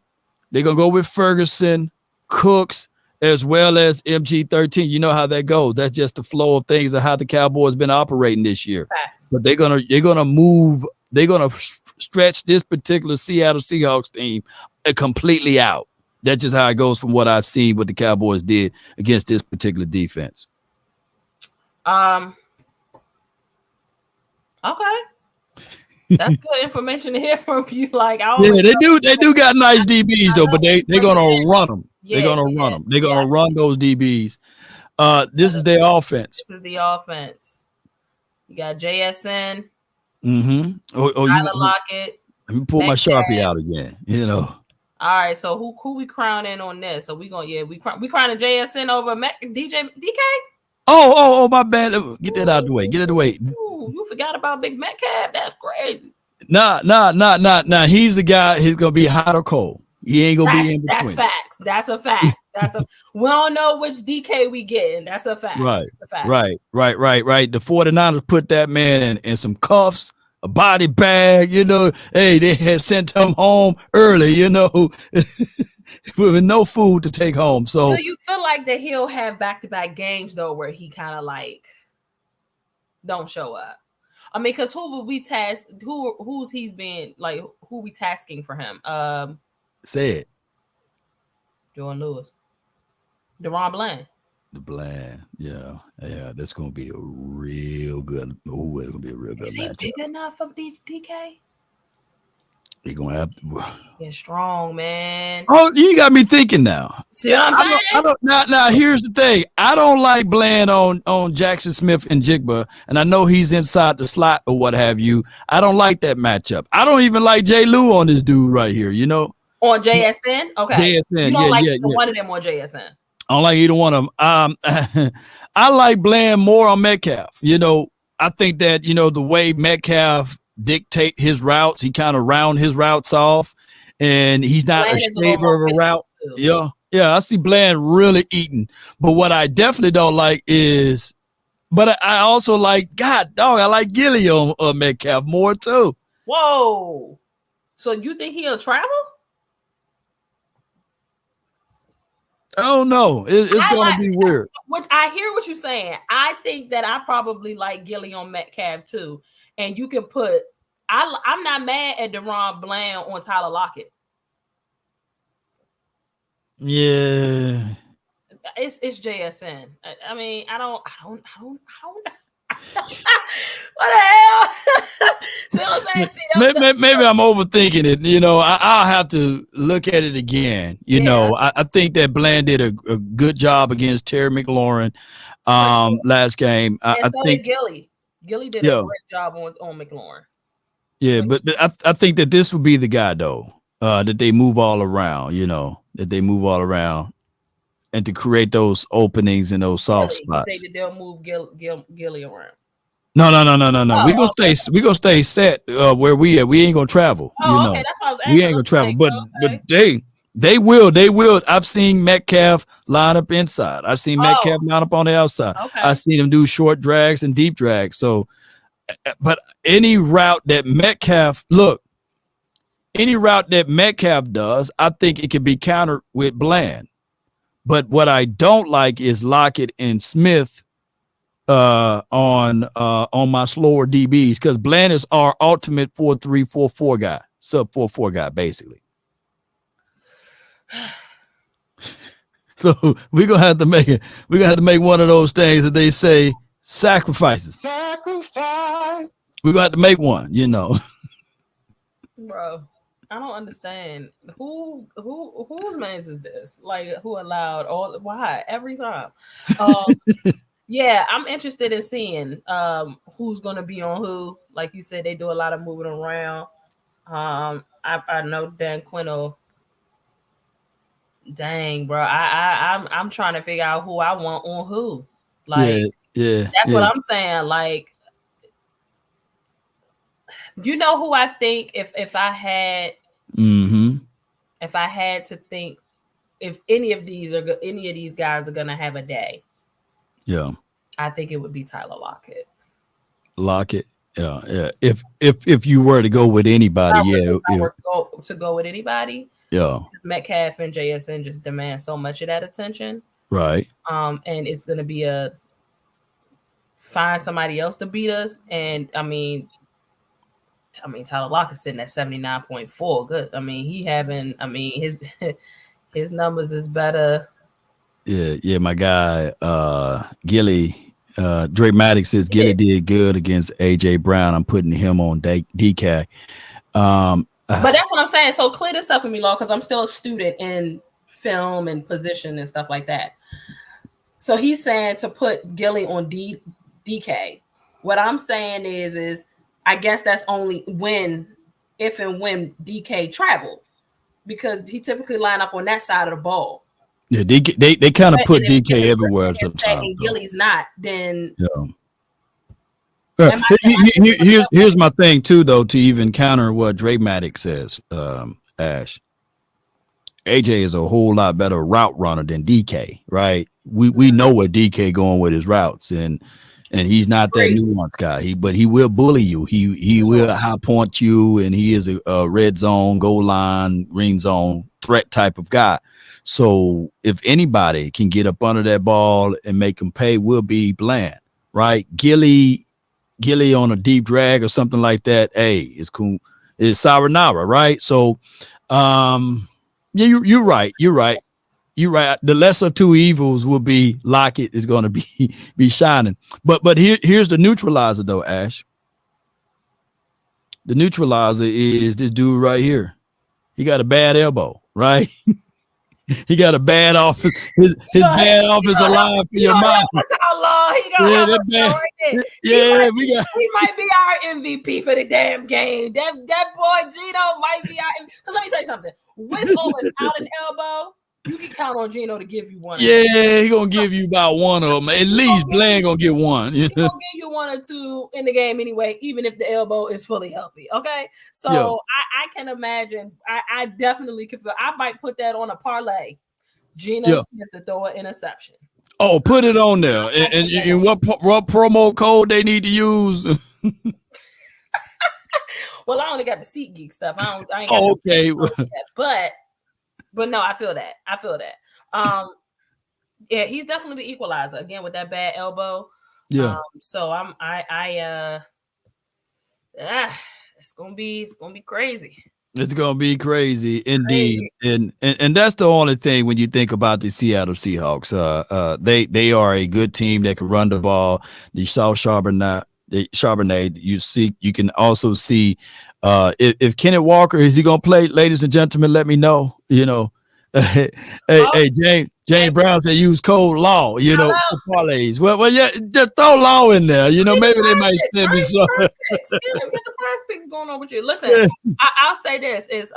They're gonna go with Ferguson, Cooks, as well as MG13. You know how that goes. That's just the flow of things of how the Cowboys been operating this year. Facts. But they're gonna move. They're gonna stretch this particular Seattle Seahawks team completely out. That's just how it goes from what I've seen what the Cowboys did against this particular defense. Okay. That's good information to hear from you. Like, they do got nice DBs though, but they're gonna run them. They're gonna run them. They're gonna run those DBs. This is their offense. This is the offense. You got JSN. Mm-hmm. Tyler Lockett. Let me pull my Sharpie out again. All right. So who we crowning on this? So we crowning JSN over DK. Oh, my bad. Get that out of the way. Get it away. Ooh, you forgot about Big Metcalf? That's crazy. Nah. He's the guy. He's gonna be hot or cold. He ain't gonna be in between. That's facts. That's a fact. We don't know which DK we getting. That's a fact. Right. That's a fact. Right. The 49ers put that man in some cuffs, a body bag. Hey, they had sent him home early. With no food to take home. So you feel like that he'll have back-to-back games though, where he kind of like don't show up. I mean, because who would we task? Who's he's been like? Who we tasking for him? Say it. Jordan Lewis, Deron Bland. The Bland, yeah. That's gonna be a real good. Oh, it's gonna be a real good match. Is he big enough for DK? He gonna have to. Get strong, man. Oh, you got me thinking now. See what I'm saying? Now, here's the thing. I don't like Bland on Jackson Smith and Jigba, and I know he's inside the slot or what have you. I don't like that matchup. I don't even like J. Lou on this dude right here. On JSN? Okay. JSN, you don't like one of them on JSN. I don't like either one of them. I like Bland more on Metcalf. I think that, the way Metcalf dictate his routes, he kind of round his routes off, and he's not a saver of a route. Yeah, I see Bland really eating. But what I definitely don't like is, but I also like, I like Gilly on Metcalf more too. Whoa. So you think he'll travel? I don't know. It's going to be weird. I hear what you're saying. I think that I probably like Gilly on Metcalf too. And you can put, I'm not mad at Deron Bland on Tyler Lockett. Yeah. It's JSN. I mean, I don't. What the hell? See what I'm saying? Maybe I'm overthinking it. I'll have to look at it again. I think that Bland did a good job against Terry McLaurin last game. I think Gilly did a great job on McLaurin. Yeah, but I think that this would be the guy though, that they move all around. That they move all around, and to create those openings and those soft spots. You think that they'll move Gilly around? No. We're gonna stay set where we at. We ain't gonna travel. Okay, that's what I was asking. We ain't gonna travel, but They will. I've seen Metcalf line up inside. I've seen Metcalf line up on the outside. Okay. I've seen him do short drags and deep drags. So, but any route that Metcalf does, I think it can be countered with Bland. But what I don't like is Lockett and Smith on my slower DBs, because Bland is our ultimate 4-3, 4-4 guy, sub 4-4 guy, basically. So we're gonna have to make it. We're gonna have to make one of those things that they say sacrifices. Sacrifice. We're gonna have to make one, Bro, I don't understand whose man's is this? Like, who allowed all? Why every time? Yeah, I'm interested in seeing who's gonna be on who. Like you said, they do a lot of moving around. I know Dan Quinn. Dang, bro, I'm trying to figure out who I want on who. Like, that's what I'm saying. Like, you know who I think if I had to think if any of these guys are gonna have a day. Yeah, I think it would be Tyler Lockett. Lockett, yeah. If you were to go with anybody, to go with anybody. Yeah, because Metcalf and JSN just demand so much of that attention, right? And it's gonna be find somebody else to beat us. And I mean, Tyler Lockett's sitting at 79.4. Good. I mean, his numbers is better. Yeah. My guy, Gilly, Dre Maddox says Gilly did good against AJ Brown. I'm putting him on DK. But that's what I'm saying. So clear this up for me, Law, because I'm still a student in film and position and stuff like that. So he's saying to put Gilly on DK. What I'm saying is I guess that's only if and when DK traveled, because he typically line up on that side of the ball. Yeah, they kind of put DK everywhere sometimes. And Gilly's not, then here's my thing too, though, to even counter what Dre Maddox says, Ash. AJ is a whole lot better route runner than DK, right? We know what DK going with his routes, and he's not that nuanced guy. But he will bully you. He will high point you, and he is a red zone, goal line, green zone threat type of guy. So if anybody can get up under that ball and make him pay, will be Bland, right? Gilly on a deep drag or something like that. Hey, it's cool. It's Saranara, right? So, yeah, you're right. The lesser two evils will be Lockett is going to be shining. But here's the neutralizer though, Ash. The neutralizer is this dude right here. He got a bad elbow, right? He got a bad offense. His bad offense alive for your mind. That's how long he gonna he might be our MVP for the damn game. That boy Gino might be our. Because let me tell you something. With or without an elbow, you can count on Gino to give you one. Yeah, he gonna give you about one of them. At least Bland gonna get one. He gonna give you one or two in the game anyway, even if the elbow is fully healthy. Okay, so I can imagine. I definitely can feel. I might put that on a parlay. Geno Smith to throw an interception. Oh, put it on there. And what promo code they need to use? Well, I only got the SeatGeek stuff. I ain't got okay. But no, I feel that. Yeah, he's definitely the equalizer again with that bad elbow. Yeah. So it's gonna be crazy. It's gonna be crazy indeed, and that's the only thing when you think about the Seattle Seahawks. They are a good team that can run the ball. You saw Charbonnet. You can also see if Kenneth Walker is he gonna play. Ladies and gentlemen, let me know. Hey, James Brown said use code law. For parlays. Well, yeah, just throw law in there. Maybe they might send me some. Get the prize picks going on with you. Listen, I'll say this is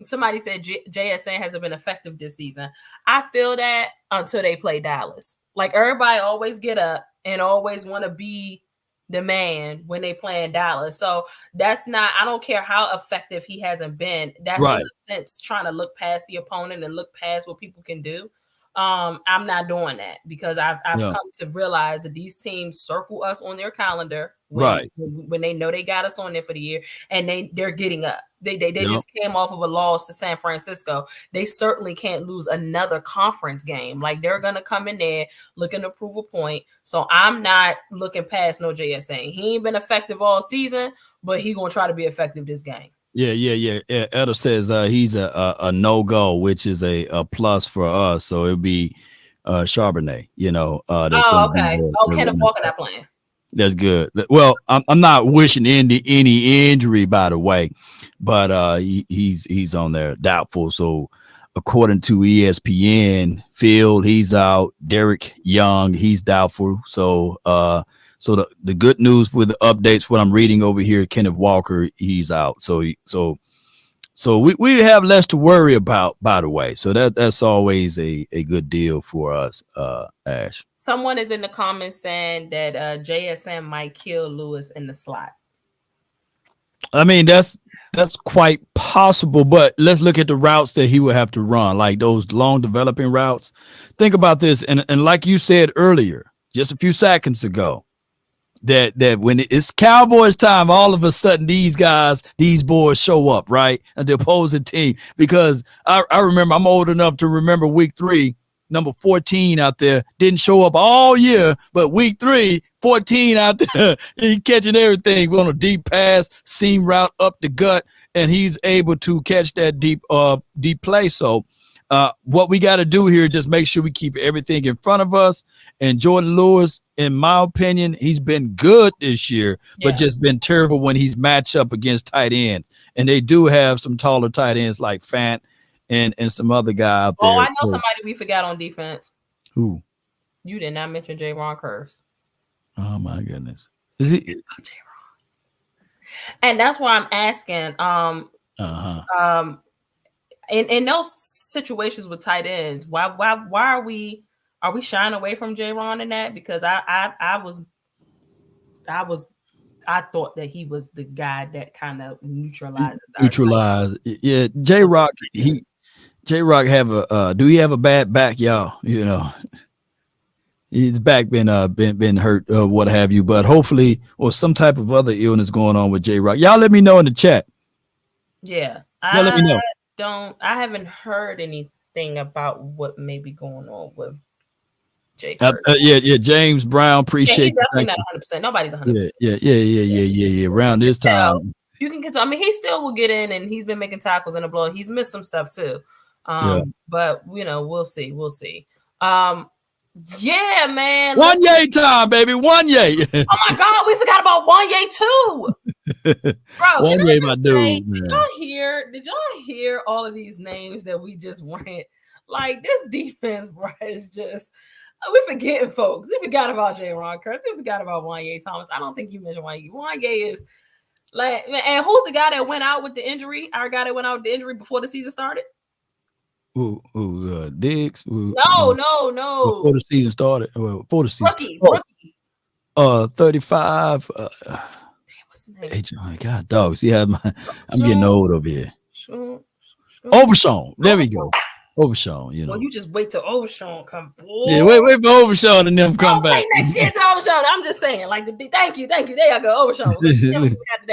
somebody said JSN hasn't been effective this season. I feel that until they play Dallas. Like everybody always get up and always want to be the man when they play in Dallas. So that's not, I don't care how effective he hasn't been. That's in a sense trying to look past the opponent and look past what people can do. I'm not doing that because I've come to realize that these teams circle us on their calendar when they know they got us on there for the year, and they're getting up. They just came off of a loss to San Francisco. They certainly can't lose another conference game. Like, they're gonna come in there looking to prove a point. So I'm not looking past no JSA. He ain't been effective all season, but he gonna try to be effective this game. Yeah. Etta says he's a no-go, which is a plus for us. So it'll be Charbonnet, that's okay. Kenneth Walker not playing. That's good. Well, I'm not wishing any injury, by the way, but he's on there doubtful. So according to ESPN, Field, he's out. Derek Young, he's doubtful. So the good news with the updates, what I'm reading over here, Kenneth Walker, he's out. So we have less to worry about, by the way. So that's always a good deal for us, Ash. Someone is in the comments saying that JSN might kill Lewis in the slot. I mean, that's quite possible, but let's look at the routes that he would have to run, like those long developing routes. Think about this, and like you said earlier, just a few seconds ago, that when it's Cowboys time, all of a sudden these boys show up, right, at the opposing team. Because I remember, I'm old enough to remember week 3, number 14 out there didn't show up all year, but week 3, 14 out there, he catching everything on a deep pass, seam route up the gut, and he's able to catch that deep play. So what we got to do here is just make sure we keep everything in front of us. And Jordan Lewis, in my opinion, he's been good this year, but just been terrible when he's matched up against tight ends. And they do have some taller tight ends like Fant and some other guy out there. Oh, I know somebody we forgot on defense. Who? You did not mention J-Ron Curse. Oh my goodness. Is he? And that's why I'm asking. In those situations with tight ends, why are we shying away from J-Ron in that? Because I thought that he was the guy that kind of neutralized. Yeah, J-Rock. J-Rock have do he have a bad back, y'all? His back been hurt, what have you, but hopefully, or some type of other illness going on with J-Rock. Y'all let me know in the chat. Yeah, y'all let me know. I haven't heard anything about what may be going on with Jay. James Brown, appreciate he's definitely not 100%. Nobody's 100%. Yeah. Around this time, you can get. I mean, he still will get in, and he's been making tackles in the blow. He's missed some stuff too. But we'll see. Yeah, man. Wanye time, baby. Wanye. Oh my God, we forgot about Wanye too. Bro, Wanye, my dude. Did y'all hear all of these names that we just went? Like, this defense, bro, is just, we're forgetting folks. We forgot about J-Ron Curtis. We forgot about Wanye Thomas. I don't think you mentioned Wanye. Wanye is like, and who's the guy that went out with the injury? Our guy that went out with the injury before the season started? Diggs? No. Before the season started. Before the season. Rookie. 35. What's his name? Oh, God, dog. See how I'm getting old over here. Overshawn. There we go. Overshawn, Well, you just wait till Overshawn come. Yeah, wait for Overshawn and them come back. Next year to Overshawn. I'm just saying, like, thank you. There you go, Overshawn.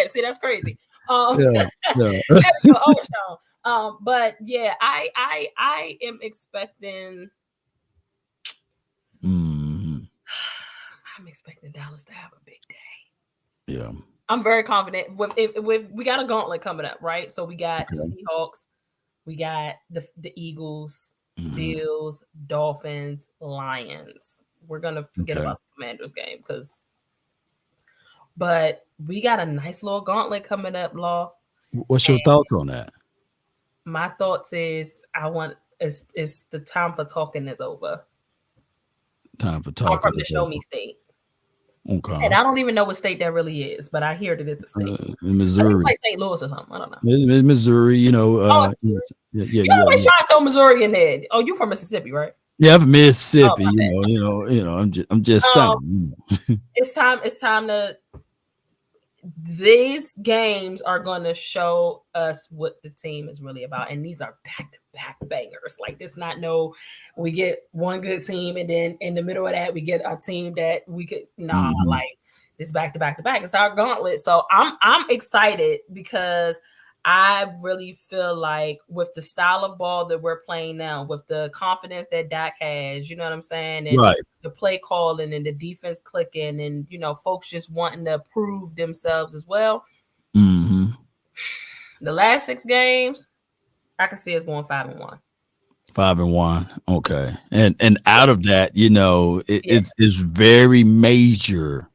See, that's crazy. There you go, Overshawn. But yeah, I am expecting. I'm expecting Dallas to have a big day. Yeah, I'm very confident. With we got a gauntlet coming up, right? So we got the Seahawks, we got the Eagles, Bills, Dolphins, Lions. We're gonna forget about the Commanders game but we got a nice little gauntlet coming up, Law. What's your thoughts on that? My thoughts is it's the time for talking is over. Time for talking. I'm from the Show Me State. Okay. And I don't even know what state that really is, but I hear that it's a state. Missouri. Like St. Louis or something. I don't know. Missouri, You always try to throw Missouri in there. Oh, you from Mississippi, right? Yeah, I'm from Mississippi. I'm just saying. It's time these games are going to show us what the team is really about. And these are back-to-back bangers. Like, this not no, we get one good team, and then in the middle of that, we get a team that we could, like, this back-to-back-to-back. It's our gauntlet. So I'm excited because I really feel like with the style of ball that we're playing now, with the confidence that Dak has, you know what I'm saying? And the play calling and the defense clicking and, you know, folks just wanting to prove themselves as well. The last 6 games, I can see us going 5-1. 5-1. Okay. And out of that, you know, it's very major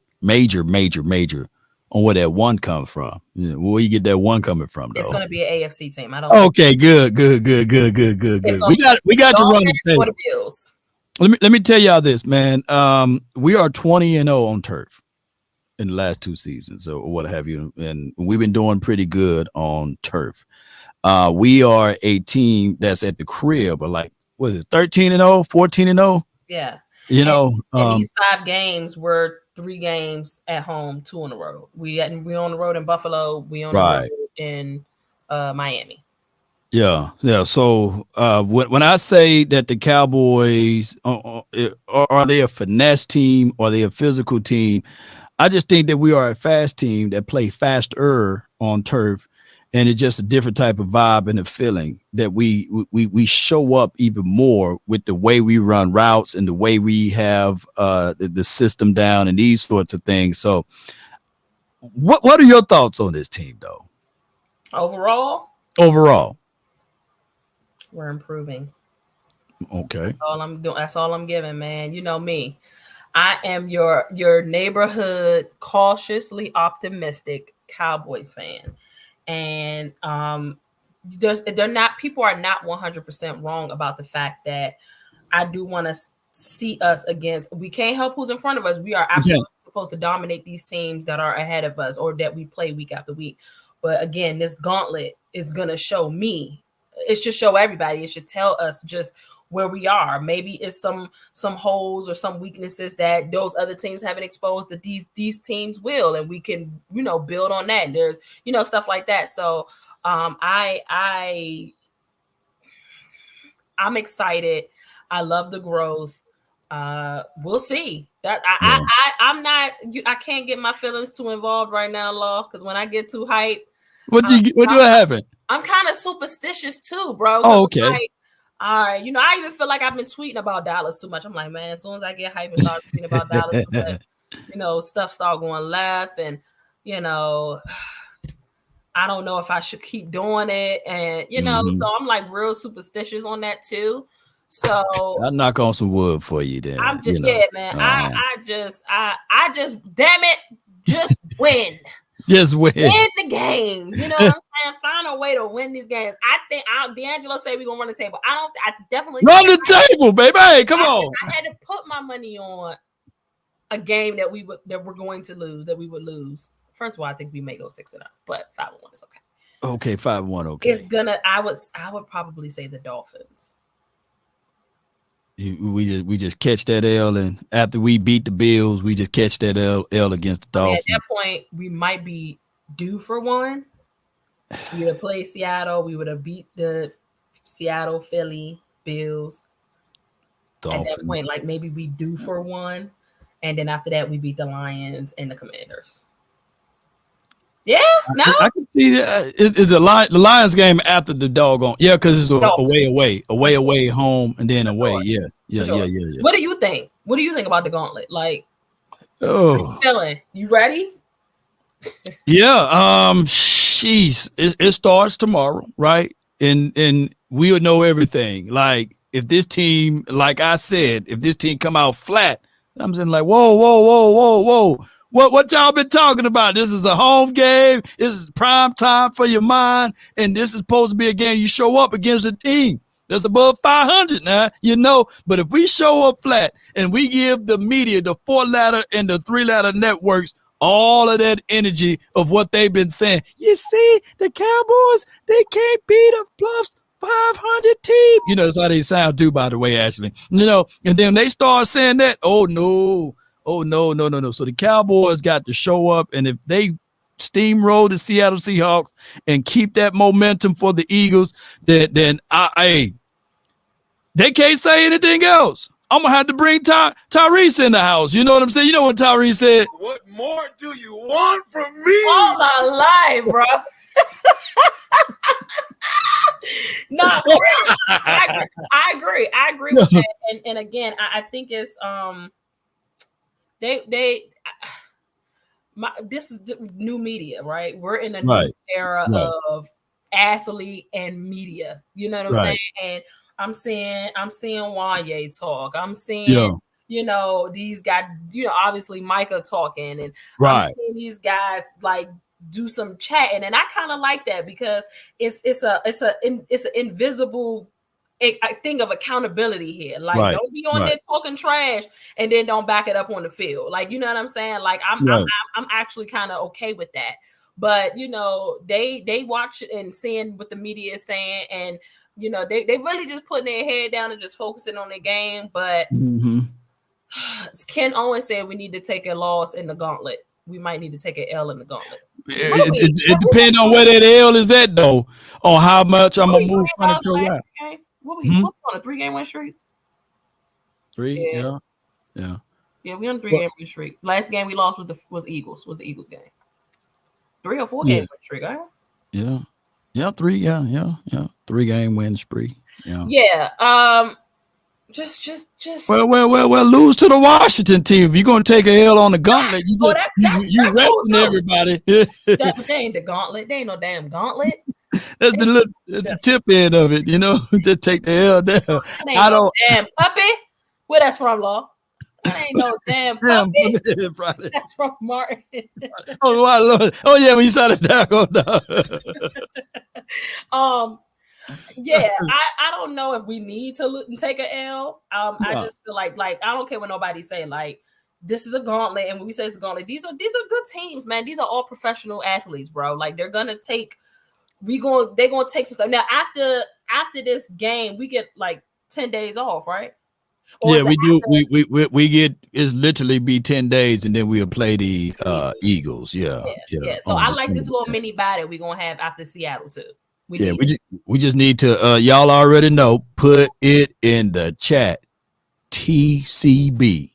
on where that one comes from. Where you get that one coming from, though? It's going to be an AFC team. I don't. Okay, good. We got to run the tape. The Bills. Let me tell y'all this, man. We are 20-0 on turf in the last 2 seasons, or what have you, and we've been doing pretty good on turf. We are a team that's at the crib, but like, was it 13-0, 14-0? Yeah. You know, and these 5 games were 3 games at home, 2 on the road. We on the road in Buffalo. We on the road in Miami. Yeah. So when I say that the Cowboys are they a finesse team or are they a physical team, I just think that we are a fast team that play faster on turf, and it's just a different type of vibe and a feeling that we show up even more with the way we run routes and the way we have the system down and these sorts of things. So what are your thoughts on this team, though? Overall, we're improving. Okay. That's all I'm doing. That's all I'm giving, man. You know me. I am your neighborhood cautiously optimistic Cowboys fan. And people are not 100% wrong about the fact that I do want to see us against. We can't help who's in front of us. We are absolutely supposed to dominate these teams that are ahead of us or that we play week after week. But again, this gauntlet is gonna show me. It should show everybody. It should tell us just where we are. Maybe it's some holes or some weaknesses that those other teams haven't exposed that these teams will, and we can, you know, build on that. And there's, you know, stuff like that. So I'm excited. I love the growth. We'll see. That I can't get my feelings too involved right now, Law, because when I get too hyped, what do you happen? I'm kind of superstitious too, bro. Oh, okay. Like, all right, you know, I even feel like I've been tweeting about Dallas too much. I'm like, man, as soon as I get hyped and start tweeting about Dallas, you know, stuff start going left, and you know, I don't know if I should keep doing it, and you know, so I'm like real superstitious on that too. So I'll knock on some wood for you then. I'm just man. I just damn it, just win. Just win the games. You know what I'm saying? Find a way to win these games. I think D'Angelo say we're gonna run the table. I definitely run the table, baby. Hey, come on. I had to put my money on a game that we're going to lose, that we would lose. First of all, I think we may go 6-0, but 5-1 is okay. Okay, 5-1, okay. It's gonna, I would probably say the Dolphins. We just catch that L, and after we beat the Bills, we just catch that L against the Dolphins. At that point, we might be due for one. We would have played Seattle. We would have beat the Seattle, Philly, Bills. Dolphins. At that point, like maybe we due for one, and then after that, we beat the Lions and the Commanders. Yeah, no, I can see that. Is the Lions game after the doggone? Yeah, because it's away, home, and then away. Yeah. What do you think? What do you think about the gauntlet? Like, oh, you ready? Yeah. Jeez, it starts tomorrow, right? And we'll know everything. Like, if this team, like I said, if this team come out flat, I'm saying like, whoa. What y'all been talking about? This is a home game. This is prime time for your mind. And this is supposed to be a game you show up against a team that's above 500 now, you know. But if we show up flat and we give the media, the 4-letter and the 3-letter networks, all of that energy of what they've been saying, you see, the Cowboys, they can't beat a plus 500 team. You know, that's how they sound too, by the way, Ashley. You know, and then they start saying that, oh, no. So the Cowboys got to show up, and if they steamroll the Seattle Seahawks and keep that momentum for the Eagles, then they can't say anything else. I'm gonna have to bring Tyrese in the house. You know what I'm saying? You know what Tyrese said? What more do you want from me? All my life, bro. No, I agree with that. And again, I think it's this is new media, right? We're in a new era of athlete and media. You know what I'm saying? And I'm seeing Wanye talk. I'm seeing these guys, obviously Micah talking, and I'm seeing these guys like do some chatting, and I kind of like that because it's an invisible thing of accountability here. Like, don't be on there talking trash and then don't back it up on the field. Like, you know what I'm saying? Like, I'm actually kind of okay with that. But they watch and seeing what the media is saying, and they really just putting their head down and just focusing on their game. But Ken Owens said we need to take a loss in the gauntlet. We might need to take an L in the gauntlet. It depends on where that L is at, though, on how much I'm gonna move from the around. What we on a 3-game win streak? 3, yeah. We on a 3-game win streak. Last game we lost was the Eagles game. 3 or 4 game win streak, all right? Yeah, 3, yeah. 3-game win streak. Yeah. Just. Well. Lose to the Washington team. If you're gonna take a L on the gauntlet, you resting everybody. That ain't the gauntlet. They ain't no damn gauntlet. That's the tip end of it. Just take the L down. I don't damn puppy. Where that's from, Law? That ain't no damn puppy. That's from Martin. Oh my Lord! Oh yeah, when you saw the down. I don't know if we need to take an L. I just feel like I don't care what nobody's saying. Like, this is a gauntlet, and when we say it's a gauntlet, these are good teams, man. These are all professional athletes, bro. Like, they're gonna take. They're gonna take some time. Now after this game, we get like 10 days off, right? Or we do. We get it's literally be 10 days, and then we'll play the Eagles. Yeah. So I like this little mini bye that we're gonna have after Seattle too. We just need to y'all already know, put it in the chat. TCB.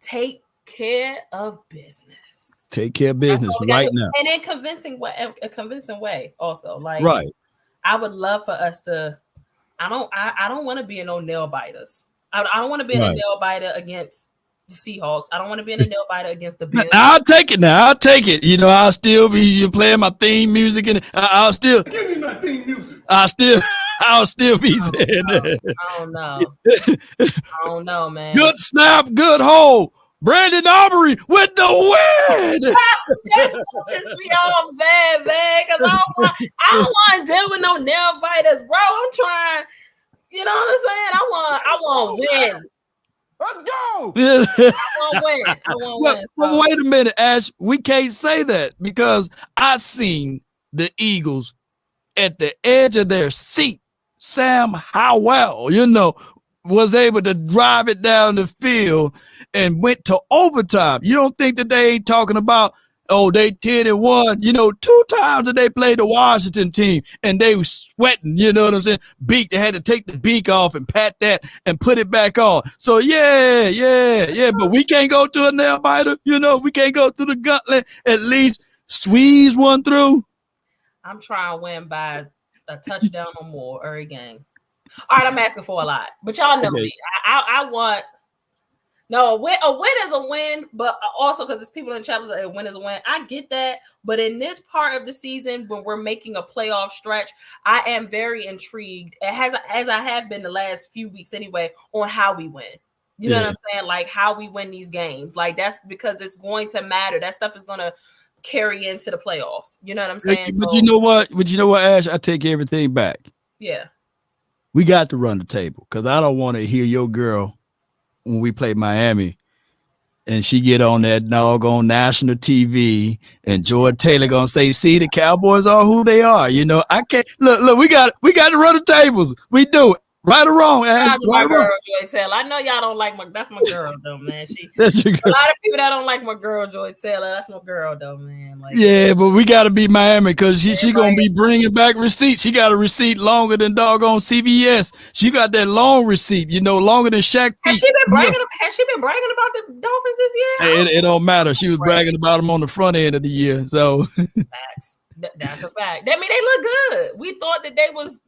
Take care of business. Take care of business right now. And in a convincing way also. Like, I would love for us to I don't want to be in no nail biters. I don't want to be in a nail biter against the Seahawks. I don't want to be in a nail biter against the Bills. I'll take it now. I'll take it. I'll still be playing my theme music, and I'll still give me my theme music. I'll still be saying that. I don't know. I don't know, man. Good snap, good hole. Brandon Aubrey with the win. That's what pisses me off, man, because I don't want to deal with no nail biters, bro. I'm trying. You know what I'm saying? I want to win. Let's go. I want to win. Well, wait a minute, Ash. We can't say that because I seen the Eagles at the edge of their seat. Sam Howell, was able to drive it down the field and went to overtime. You don't think that they ain't talking about, they 10-1, 2 times that they played the Washington team and they were sweating, you know what I'm saying? They had to take the beak off and pat that and put it back on. So yeah, but we can't go to a nail biter, we can't go through the gauntlet, at least squeeze one through. I'm trying to win by a touchdown or more every game. All right, I'm asking for a lot, but y'all know me. I want a win is a win, but also because it's people in the chat that a win is a win. I get that, but in this part of the season, when we're making a playoff stretch, I am very intrigued, as I have been the last few weeks anyway, on how we win. You know what I'm saying? Like, how we win these games. Like, that's because it's going to matter. That stuff is going to carry into the playoffs. You know what I'm saying? But you know what? Ash? I take everything back. Yeah. We got to run the table because I don't want to hear your girl when we play Miami and she get on that doggone national TV and Jordan Taylor gonna say, see, the Cowboys are who they are. I can't look, we got to run the tables. We do it Right or wrong, Ash? My Right or girl wrong? Joy Taylor. I know y'all don't like that's my girl though, man. That's your A girl. lot of people that don't like my girl Joy Taylor. That's my girl though, man. Like, yeah, but we got to be Miami because she gonna be bringing back receipts. She got a receipt longer than doggone CVS. She got that long receipt, longer than Shaq. Has she been bragging about the Dolphins this year? It don't matter. She was bragging about them on the front end of the year. So that's a fact. I mean, they look good. We thought that they was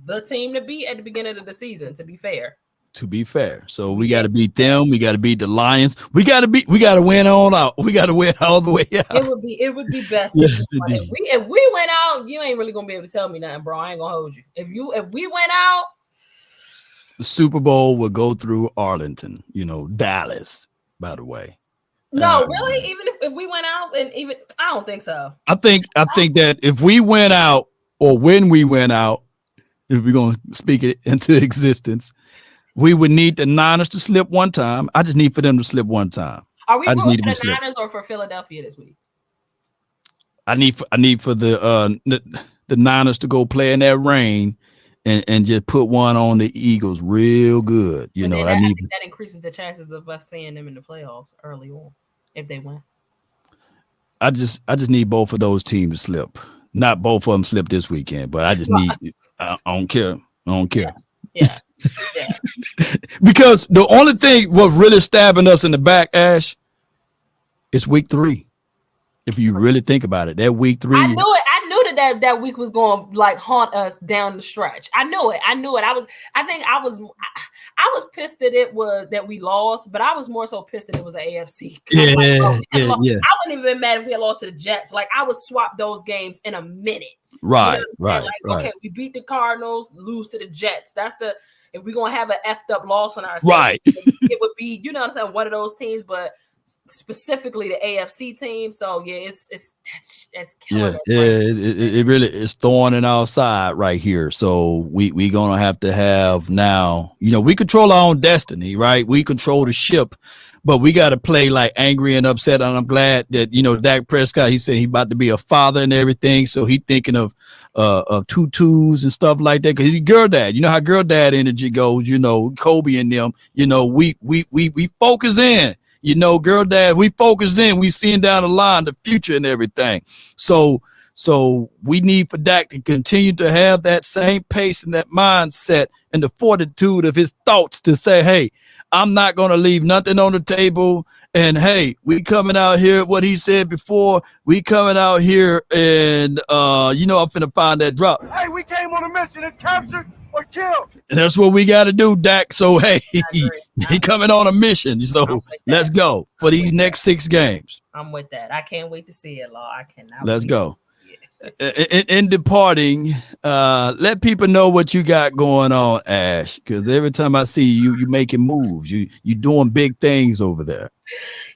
the team to beat at the beginning of the season. To be fair. So we got to beat them. We got to beat the Lions. We got to win on out. We got to win all the way out. It would be best yes, if we went out. You ain't really gonna be able to tell me nothing, bro. I ain't gonna hold you. If we went out, the Super Bowl will go through Arlington. Dallas. By the way. No, really. Even if we went out, and even I don't think so. I think that if we went out, or when we went out, if we're gonna speak it into existence, we would need the Niners to slip one time. I just need for them to slip one time. Are we rooting for the Niners or for Philadelphia this week? I need for the Niners to go play in that rain and just put one on the Eagles real good. I think that increases the chances of us seeing them in the playoffs early on if they win. I just need both of those teams to slip. Not both of them slip this weekend, but I just need. I don't care. Yeah. Because the only thing was really stabbing us in the back, Ash, is week 3. If you really think about it, that week 3. I knew it. I knew that week was going to like haunt us down the stretch. I knew it. I was pissed that we lost, but I was more so pissed that it was an AFC. I wouldn't even been mad if we had lost to the Jets. Like I would swap those games in a minute. Right. Okay, we beat the Cardinals, lose to the Jets. If we're gonna have an effed up loss on our side, right. It would be, one of those teams, but specifically the AFC team. So yeah, it's killing us. It really is thorn in our side right here. So we gonna have to have now, we control our own destiny, right? We control the ship, but we got to play like angry and upset. And I'm glad that, Dak Prescott, he said he about to be a father and everything. So he thinking of tutus and stuff like that. Cause he's girl dad. You know how girl dad energy goes, Kobe and them, we focus in. Girl dad, we focus in, we seeing down the line, the future and everything. So we need for Dak to continue to have that same pace and that mindset and the fortitude of his thoughts to say, hey, I'm not going to leave nothing on the table. And hey, we coming out here, what he said before, we coming out here and, I'm finna find that drop. Hey, we came on a mission. It's captured or killed. And that's what we got to do, Dak. So, hey, he coming on a mission. So let's go for these next 6 games. I'm with that. I can't wait to see it, Law. I cannot. Let's go. In departing, let people know what you got going on, Ash, because every time I see you making moves, you doing big things over there.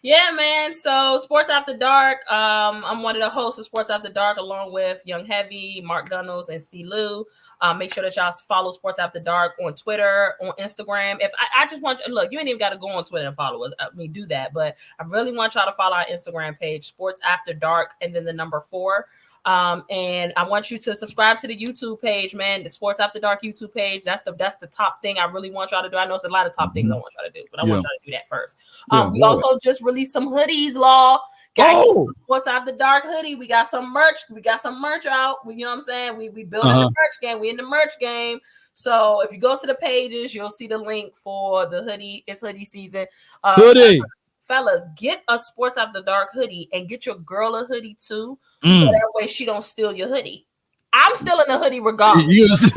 Yeah, man. So Sports After Dark. I'm one of the hosts of Sports After Dark, along with Young Heavy, Mark Gunnels, and C. Lou. Make sure that y'all follow Sports After Dark on Twitter, on Instagram. If I just want you, look, you ain't even got to go on Twitter and follow us. Do that, but I really want y'all to follow our Instagram page, Sports After Dark, and then the number 4. And I want you to subscribe to the YouTube page, man. The Sports After Dark YouTube page. That's the top thing I really want y'all to do. I know it's a lot of top things I want y'all to do, but I want y'all to do that first. We also just released some hoodies, Law. Sports After Dark hoodie. We got some merch. We got some merch out. You know what I'm saying? We building the merch game. We in the merch game. So if you go to the pages, you'll see the link for the hoodie. It's hoodie season. Hoodie. Fellas, get a Sports After Dark hoodie and get your girl a hoodie too. So that way she don't steal your hoodie. I'm still in the hoodie regardless. Even if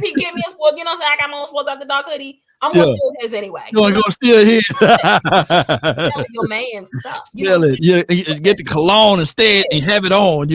he get me a sports, I got my own Sports After Dark hoodie. I'm gonna steal his anyway. You're gonna steal his. Stealing your man's stuff. Steal it. Yeah, get the cologne instead and have it on.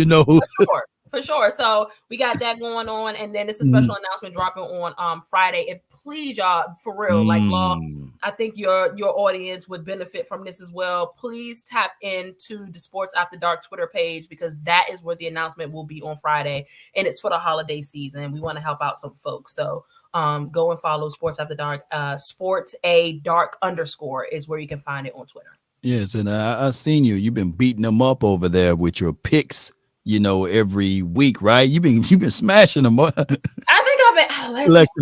For sure. So we got that going on, and then it's a special announcement dropping on Friday. If please, y'all, for real, like Law, I think your audience would benefit from this as well. Please tap into the Sports After Dark Twitter page, because that is where the announcement will be on Friday, and it's for the holiday season. We want to help out some folks, so go and follow Sports After Dark. Sports a dark _ is where you can find it on Twitter. Yes, and I've seen you. You've been beating them up over there with your picks. Every week, right? You've been smashing them. I think I've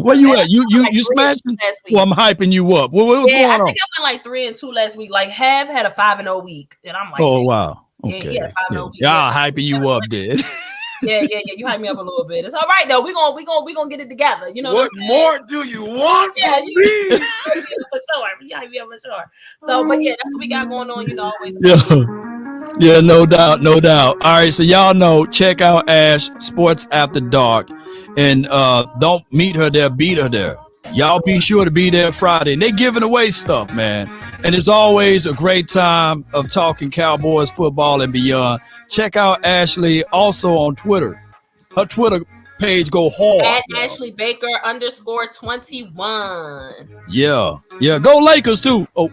Where you at? You smashing? Well, I'm hyping you up. What's going on? I think I went like 3-2 last week. Like Have had a 5-0 week, and I'm like, oh wow, okay, yeah, 5-0 week. Y'all hyping you up, dude. Yeah. You hype me up a little bit. It's all right though. We gonna get it together. You know what more do you want? Yeah, you hype me up for sure. You hype me up for sure. So, but yeah, that's what we got going on. You know, always. Yeah, no doubt. All right, so y'all know, check out Ash Sports After Dark, and don't meet her there, beat her there. Y'all be sure to be there Friday. And they giving away stuff, man. And it's always a great time of talking Cowboys football and beyond. Check out Ashley also on Twitter. Her Twitter page go hard. At Ashley Baker _21. Yeah. Go Lakers too. Oh,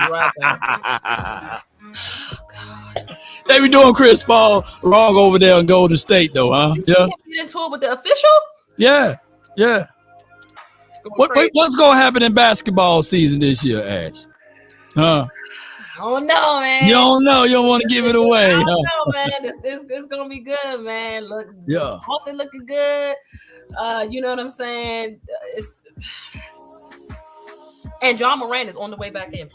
brother. They be doing Chris Paul wrong over there in Golden State, though, huh? Yeah. Get into it with the official? Yeah. What's gonna happen in basketball season this year, Ash? Huh? I don't know, man. You don't know. You don't want to give it away. I don't know, man. It's gonna be good, man. Look, Boston looking good. You know what I'm saying? And John Moran is on the way back in.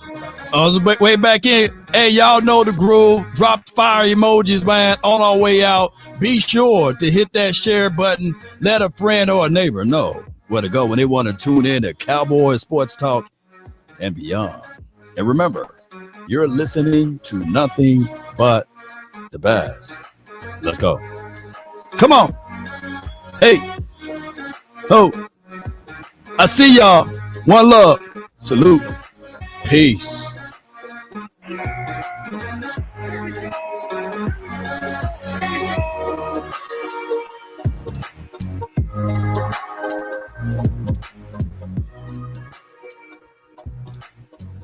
On the way back in. Hey, y'all know the groove. Drop fire emojis, man. On our way out, be sure to hit that share button. Let a friend or a neighbor know where to go when they want to tune in to Cowboys Sports Talk and beyond. And remember, you're listening to nothing but the best. Let's go. Come on. Hey. Oh. I see y'all. One love. Salute. Peace.